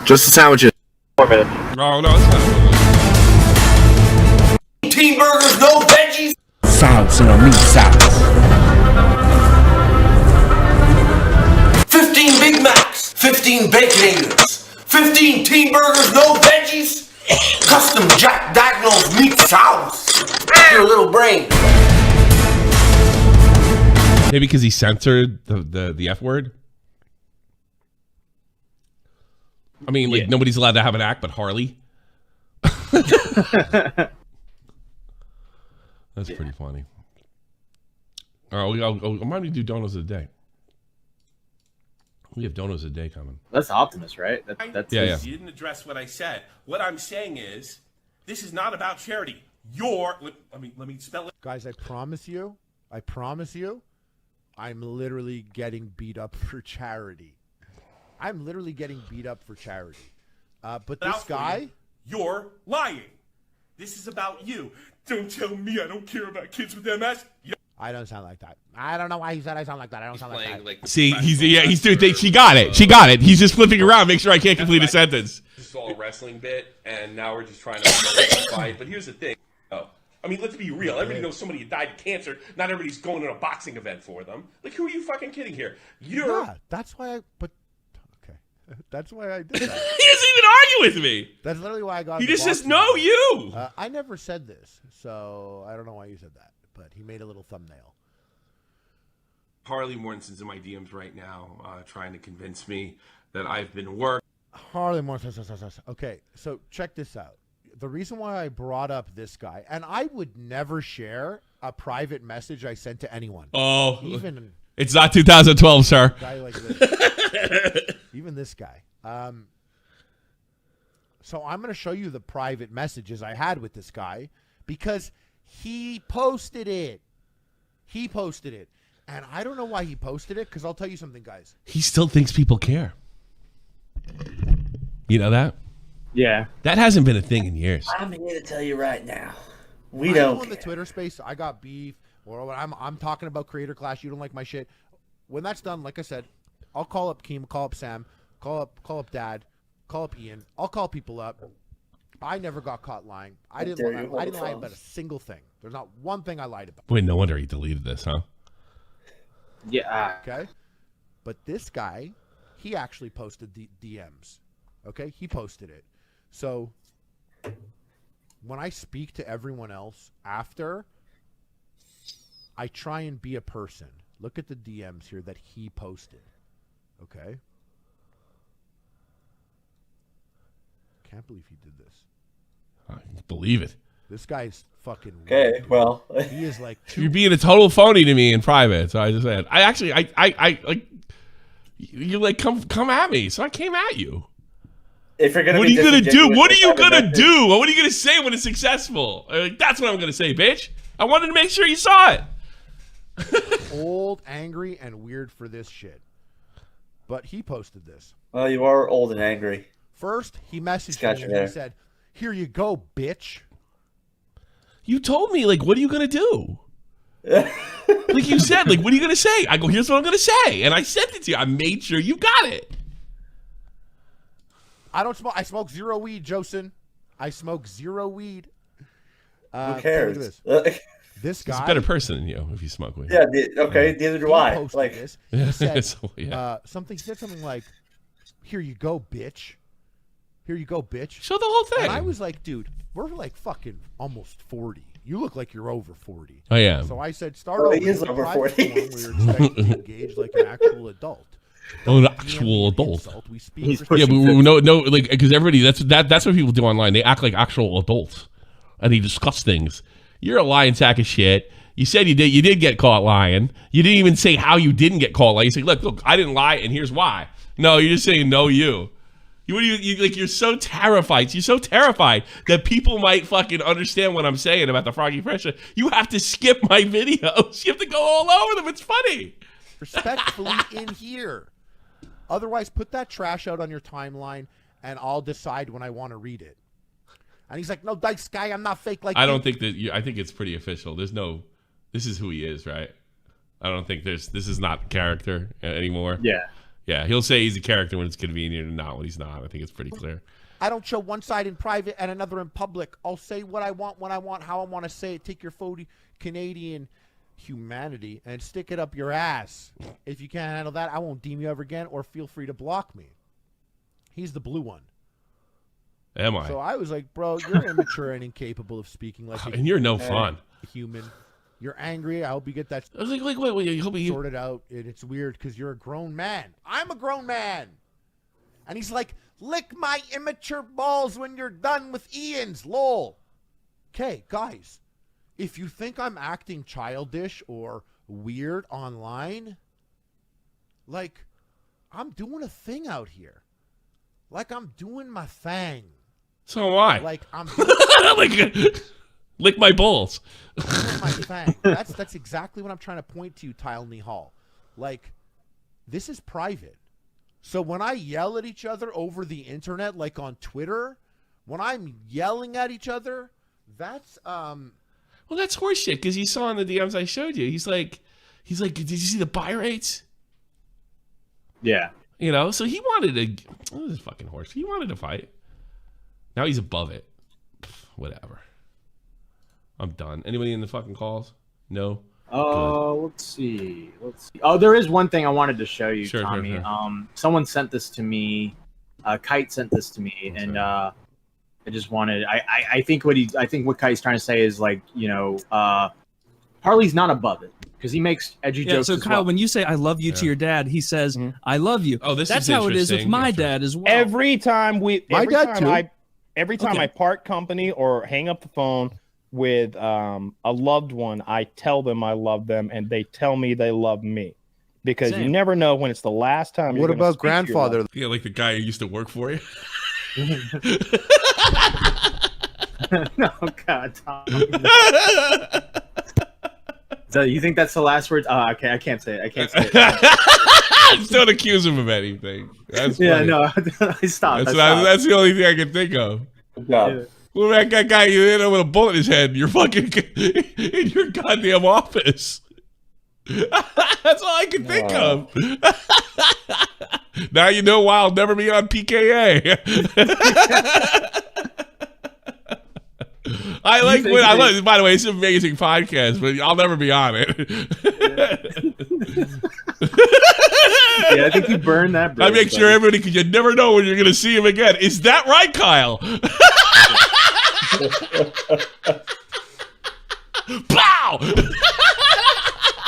Just the sandwiches. 4 minutes. No, it's not. Team burgers, no veggies. Sauce and a meat sauce. 15 Big Macs, 15 Baconators, 15 team burgers, no veggies. Custom Jack Daniels meat sauce. Your little brain. Maybe because he censored the F word. I mean, like nobody's allowed to have an act but Harley. That's pretty funny. All right, why don't we do donuts of the day? We have donuts of the day coming. That's Optimus, right? That's yeah. You didn't address what I said. What I'm saying is, this is not about charity. Let me spell it. Guys, I promise you, I'm literally getting beat up for charity. I'm literally getting beat up for charity. But this guy... You're lying. This is about you. Don't tell me I don't care about kids with MS. I don't sound like that. I don't know why he said I sound like that. I don't sound like that. See, he's doing. She got it. He's just flipping around, make sure I can't complete a sentence. This is all a wrestling bit, and now we're just trying to fight. But here's the thing. I mean, let's be real. Everybody knows somebody who died of cancer. Not everybody's going to a boxing event for them. Like, who are you fucking kidding here? Yeah, that's why that's why I did that. He doesn't even argue with me. That's literally why I got. He just says no, you. I never said this, so I don't know why you said that. But he made a little thumbnail. Harley Morrison's in my DMs right now, trying to convince me that I've been worked. Harley Morrison. Okay, so check this out. The reason why I brought up this guy, and I would never share a private message I sent to anyone. Oh, even it's not 2012, sir. A guy like this, even this guy. So I'm going to show you the private messages I had with this guy because he posted it. He posted it, and I don't know why he posted it. Because I'll tell you something, guys. He still thinks people care. You know that? Yeah. That hasn't been a thing in years. I'm here to tell you right now. We don't. In the Twitter space, I got beef, or when I'm talking about creator clash, you don't like my shit. When that's done, like I said, I'll call up Keem, call up Sam, call up Dad, call up Ian. I'll call people up. I never got caught lying. I didn't lie about a single thing. There's not one thing I lied about. Wait, no wonder he deleted this, huh? Yeah. Okay. But this guy, he actually posted the DMs. Okay, he posted it. So when I speak to everyone else after, I try and be a person. Look at the DMs here that he posted. Okay. Can't believe he did this. I believe it. This guy's fucking okay. weird. Well, he is like you're being a total phony to me in private. So I just said, I like you like come at me. So I came at you. If you're gonna what are you gonna do? What are you gonna do? What are you gonna say when it's successful? Like, that's what I'm gonna say, bitch. I wanted to make sure you saw it. Old, angry, and weird for this shit. But he posted this. Well, you are old and angry. First, he messaged me and he said, "Here you go, bitch." You told me, like, what are you gonna do? Like you said, like, what are you gonna say? I go, here's what I'm gonna say, and I sent it to you. I made sure you got it. I don't smoke. I smoke zero weed, Josen. I smoke zero weed. Who cares? This guy. He's a better person than you if you smoke weed. Yeah. Okay. Neither do I. Like this. He said so, yeah. something. Said something like, "Here you go, bitch. Here you go, bitch." Show the whole thing. And I was like, dude, we're like fucking almost 40. You look like you're over 40. I am. So I said, start over. He is over 40. Where you're expected to engage like an actual adult. Oh, an actual adult. We speak Yeah, but no, like, because everybody, that's what people do online. They act like actual adults, and they discuss things. You're a lying sack of shit. You said you did get caught lying. You didn't even say how you didn't get caught lying. You say, look, I didn't lie, and here's why. No, you're just saying no, you. You're so terrified. You're so terrified that people might fucking understand what I'm saying about the Froggy Pressure. You have to skip my videos. You have to go all over them. It's funny. Respectfully in here. Otherwise, put that trash out on your timeline, and I'll decide when I want to read it. And he's like, "No, Dice guy, I'm not fake like." I don't think that. I think it's pretty official. There's no. This is who he is, right? I don't think this is not character anymore. Yeah. Yeah, he'll say he's a character when it's convenient and not when he's not. I think it's pretty clear. I don't show one side in private and another in public. I'll say what I want, when I want, how I want to say it. Take your 40 Canadian humanity and stick it up your ass. If you can't handle that, I won't deem you ever again, or feel free to block me. He's the blue one. Am I? So I was like, bro, you're immature and incapable of speaking like and you're no fun. Human. You're angry. I hope you get that I was like wait, sorted out. And it's weird because you're a grown man. I'm a grown man. And he's like, lick my immature balls when you're done with Ian's, lol. Okay, guys, if you think I'm acting childish or weird online, like, I'm doing a thing out here. Like, I'm doing my thing. So am I. Like, I'm lick my balls. My thing. That's exactly what I'm trying to point to you, Tile Nihal. Like, this is private. So when I yell at each other over the internet, like on Twitter, when I'm yelling at each other, that's well, that's horseshit. Because you saw in the DMs I showed you, he's like, did you see the buy rates? Yeah. You know, so he wanted to. Oh, this is fucking horse. He wanted to fight. Now he's above it. Whatever. I'm done. Anybody in the fucking calls? No. Let's see. Oh, there is one thing I wanted to show you, Sure, Tommy. sure. Someone sent this to me. Kite sent this to me, and I just wanted. I think what Kite's trying to say is like, you know, Harley's not above it because he makes edgy jokes. So as Kyle, well. when you say "I love you" to your dad, he says "I love you." Oh, this That's is how it is with interesting. my Yeah, sure. dad as well. Every time Okay. I part company or hang up the phone with a loved one, I tell them I love them, and they tell me they love me, because you Same. never know when it's the last time. What about grandfather? Yeah, like the guy who used to work for you. No, God, Tom. So you think that's the last words? Oh, okay, I can't say it. I can't say it. Don't accuse him of anything. That's Yeah, funny. no, I stopped. That's the only thing I can think of. Yeah. Well, that guy you hit him with a bullet in his head in your fucking in your goddamn office. That's all I can think of. Now you know why I'll never be on PKA. I like when I love. By the way, it's an amazing podcast, but I'll never be on it. Yeah, I think you burned that bridge. I make sure everybody, because you never know when you're going to see him again. Is that right, Kyle? Pow!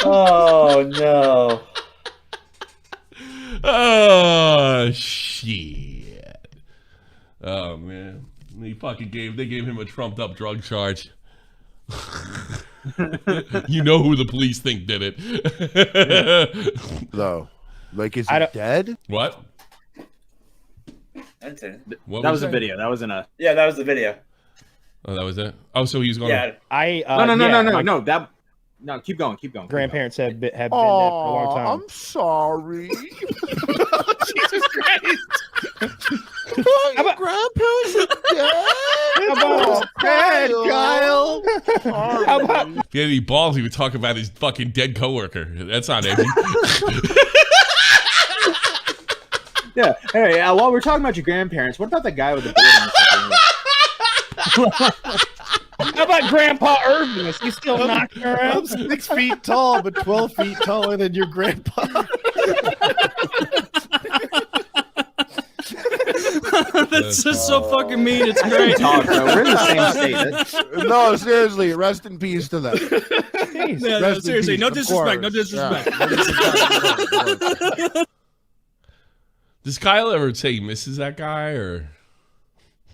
Oh no! Oh shit! Oh man, they gave him a trumped up drug charge. You know who the police think did it? Though, like, is he dead? What? That's it. That was a video. That wasn't a. Yeah, that was the video. Oh, that was it. Oh, so he was going. Yeah. No, keep going. Grandparents have been dead for a long time. I'm sorry. Jesus Christ! Your grandparents are dead. How Kyle. How about If he had any balls, he would talk about his fucking dead coworker. That's not edgy. Yeah. Hey, while we're talking about your grandparents, what about that guy with the beard on his head? How about Grandpa Irving? Is he still knocking around? I'm 6 feet tall, but 12 feet taller than your grandpa. That's just so fucking mean. It's great. Talk, bro. We're in the same state. No, seriously, rest in peace to them. No, seriously, no disrespect. No disrespect. Yeah. Does Kyle ever say he misses that guy, or?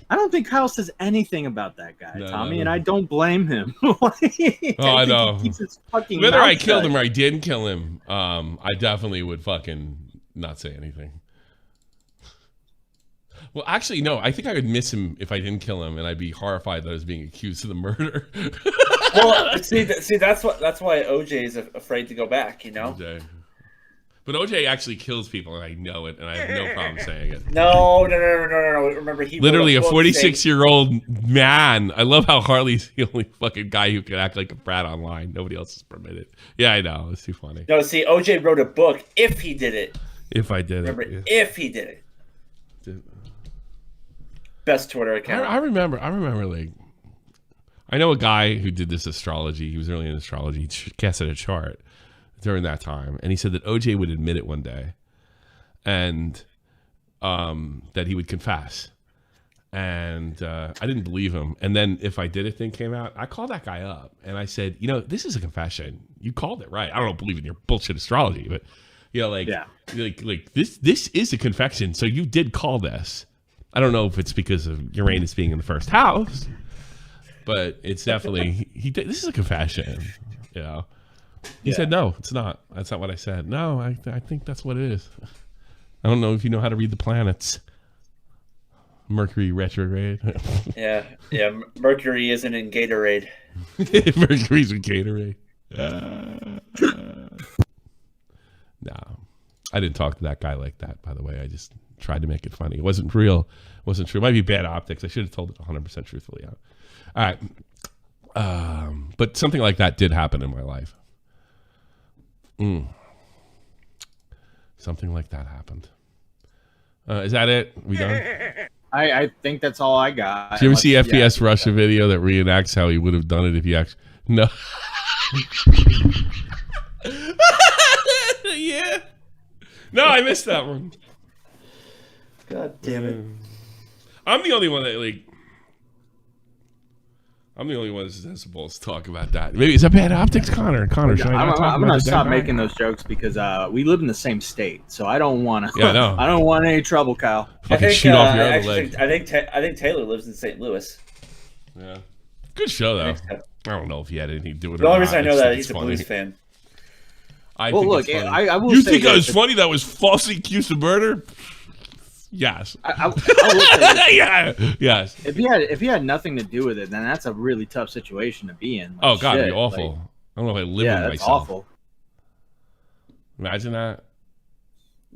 I don't think Kyle says anything about that guy, No, Tommy, no. and I don't blame him. I know. He keeps his fucking Whether I mouth killed shut. him or I didn't kill him, I definitely would fucking not say anything. Well, actually, no. I think I would miss him if I didn't kill him, and I'd be horrified that I was being accused of the murder. Well, see, that's why OJ is afraid to go back. You know. OJ. But OJ actually kills people, and I know it, and I have no problem saying it. No. Remember, he Literally a wrote book saying- 46-year-old man. I love how Harley's the only fucking guy who can act like a brat online. Nobody else is permitted. Yeah, I know. It's too funny. No, see, OJ wrote a book. If he did it. If I did Remember, it. Yeah. if he did it. Best Twitter account. I remember, like, I know a guy who did this astrology. He was early in astrology. He casted a chart during that time, and he said that OJ would admit it one day, and that he would confess. And I didn't believe him. And then If I Did It thing came out. I called that guy up, and I said, you know, this is a confession. You called it right. I don't believe in your bullshit astrology, but you know, like this is a confession. So you did call this. I don't know if it's because of Uranus being in the first house, but it's definitely he did. This is a confession. You know. He said, no, it's not. That's not what I said. No, I think that's what it is. I don't know if you know how to read the planets. Mercury retrograde. Yeah. Mercury isn't in Gatorade. Mercury's in Gatorade. No, I didn't talk to that guy like that, by the way. I just tried to make it funny. It wasn't real. It wasn't true. It might be bad optics. I should have told it 100% truthfully. All right. But something like that did happen in my life. Something like that happened. Is that it? We done? I think that's all I got. Did you ever see FPS Russia video that reenacts how he would have done it if he actually... No. Yeah. No, I missed that one. God damn it. I'm the only one that, like... I'm the only one that's sensible to talk about that. Maybe it's a bad optics, Connor. Connor, should I not talk I'm about gonna stop that? making those jokes because we live in the same state, so I don't want to. Yeah, no. I don't want any trouble, Kyle. Fucking shoot off your other leg. I think Taylor lives in St. Louis. Yeah. Good show, though. I don't know if he had anything to do with it. The only reason I know that he's a Blues fan. I well, think look, it's funny. I will You say think it was that- funny that was falsely accused of murder? Yes. I will say this. Yeah. Yes. If he had nothing to do with it, then that's a really tough situation to be in. Like, Oh, God, it'd be shit, awful. like- I don't know if I live yeah, with that's myself. awful. Imagine that.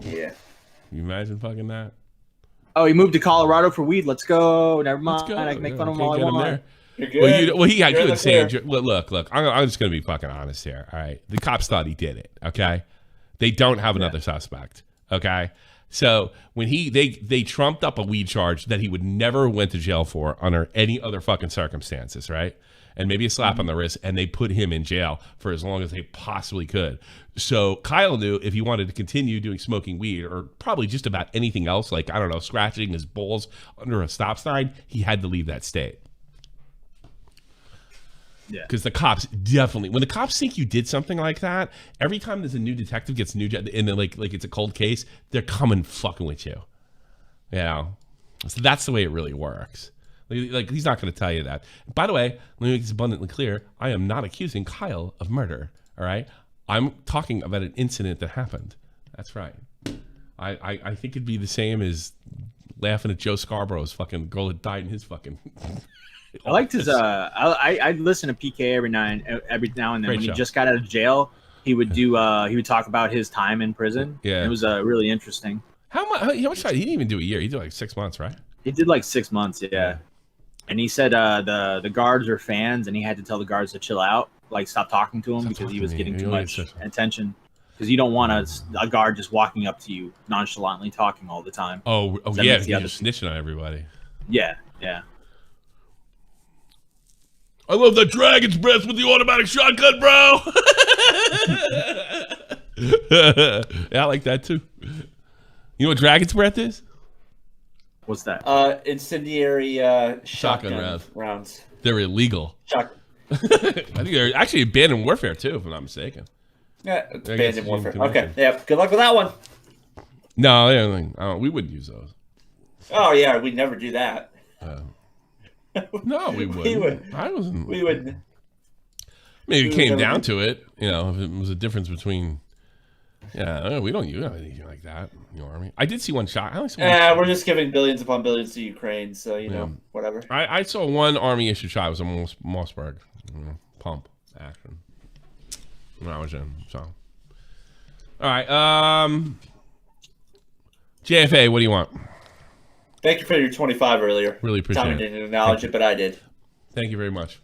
Yeah. You imagine fucking that? Oh, he moved to Colorado for weed. Let's go. Never mind. Let's go. I can make Yeah, fun of him can't all I get him want. there. You're good. Well, he got You're in good the saying. clear. Look. I'm just gonna be fucking honest here. All right, the cops thought he did it. Okay, they don't have another suspect. Okay, so when they trumped up a weed charge that he would never went to jail for under any other fucking circumstances, right? And maybe a slap on the wrist, and they put him in jail for as long as they possibly could. So Kyle knew if he wanted to continue doing smoking weed, or probably just about anything else, like, I don't know, scratching his balls under a stop sign, he had to leave that state. Yeah. Because the cops definitely, when the cops think you did something like that, every time there's a new detective gets and then like it's a cold case, they're coming fucking with you. You know? So that's the way it really works. Like, he's not going to tell you that. By the way, let me make this abundantly clear. I am not accusing Kyle of murder. All right? I'm talking about an incident that happened. That's right. I think it'd be the same as laughing at Joe Scarborough's fucking girl that died in his fucking... I liked his. I listen to PK every now and then. Great When show. he just got out of jail, he would do. He would talk about his time in prison. Yeah. It was really interesting. How much time? He didn't even do a year. He did like 6 months, right? He did like 6 months, yeah. And he said the guards are fans, and he had to tell the guards to chill out, like stop talking to him because he was getting too much attention. Because you don't want a guard just walking up to you nonchalantly talking all the time. Oh That yeah, makes the you're other- snitching on everybody. Yeah. I love that dragon's breath with the automatic shotgun, bro. Yeah, I like that too. You know what dragon's breath is? What's that? Incendiary shotgun rounds. They're illegal. I think they're actually banned in warfare too, if I'm not mistaken. Yeah, I banned guess in it's warfare. even Okay, convention. yeah. Good luck with that one. No, we wouldn't use those. Oh yeah, we'd never do that. No, we wouldn't. We would. I wasn't. We would. I mean, we it would came never down do- to it. You know, if it was a difference between. Yeah, we don't use anything like that in the army. I did see one shot. I only saw one shot. We're just giving billions upon billions to Ukraine, so you know, whatever. I saw one army issue shot. It was a Mossberg pump action. When I was in, so. All right, JFA, what do you want? Thank you for your 25 earlier. Really appreciate Tommy it. didn't acknowledge it, but I did. Thank you very much.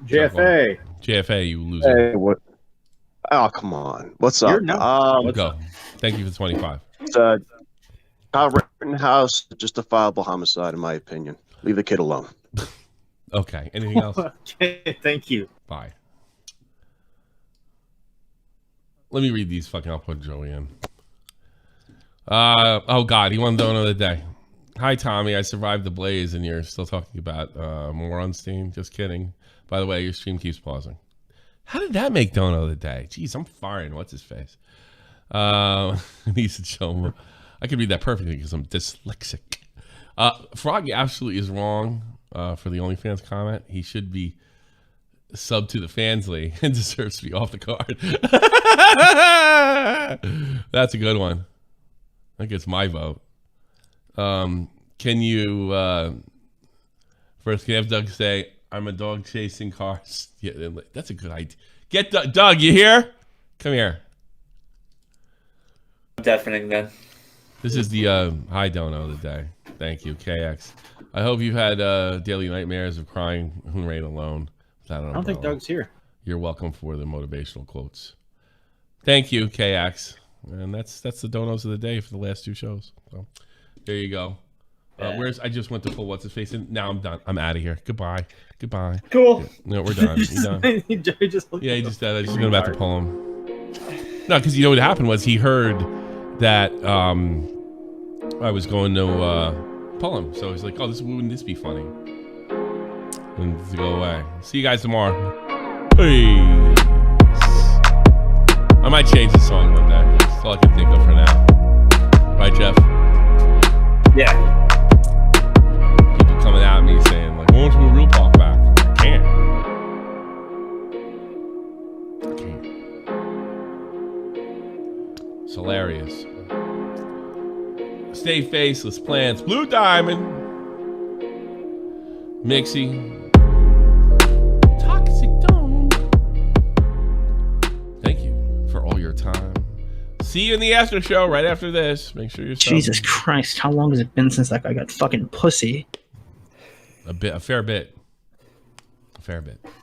JFA. JFA, you loser. Hey, what? Oh, come on. What's up? Go. Thank you for the 25. It's Kyle Rittenhouse, justifiable homicide, in my opinion. Leave the kid alone. Okay. Anything else? Okay, thank you. Bye. Let me read these fucking. I'll put Joey in. Oh God, he won Donut of the Day. Hi Tommy, I survived the blaze, and you're still talking about Moronstein. Just kidding. By the way, your stream keeps pausing. How did that make Donut of the Day? Jeez, I'm firing. What's his face? He said show him. I could read that perfectly because I'm dyslexic. Froggy absolutely is wrong for the OnlyFans comment. He should be sub to the fans league and deserves to be off the card. That's a good one. I think it's my vote. Can you first can you have Doug say, I'm a dog chasing cars? Yeah, that's a good idea. Get Doug, you here? Come here. Deafening then. This is the high dono of the day. Thank you, KX. I hope you've had daily nightmares of crying and rain alone. I don't think Doug's here. You're welcome for the motivational quotes. Thank you, KX. And that's the donos of the day for the last two shows. So there you go. Where's I just went to pull what's his face and now I'm done. I'm out of here. Goodbye. Cool. No, we're done. You're done. He just I just gonna have to pull him. No, because you know what happened was he heard that I was going to pull him, so he's like, "Oh, wouldn't this be funny?" And to go away. See you guys tomorrow. Peace. I might change the song one day. That's all I can think of for now. Right, Jeff? Yeah. People coming at me saying, like, why don't you do a real talk back? I can't. It's hilarious. Stay faceless plants. Blue Diamond. Mixie. Toxic Dome. Thank you for all your time. See you in the after show right after this. Make sure you're Jesus Christ, how long has it been since that guy got fucking pussy? A fair bit.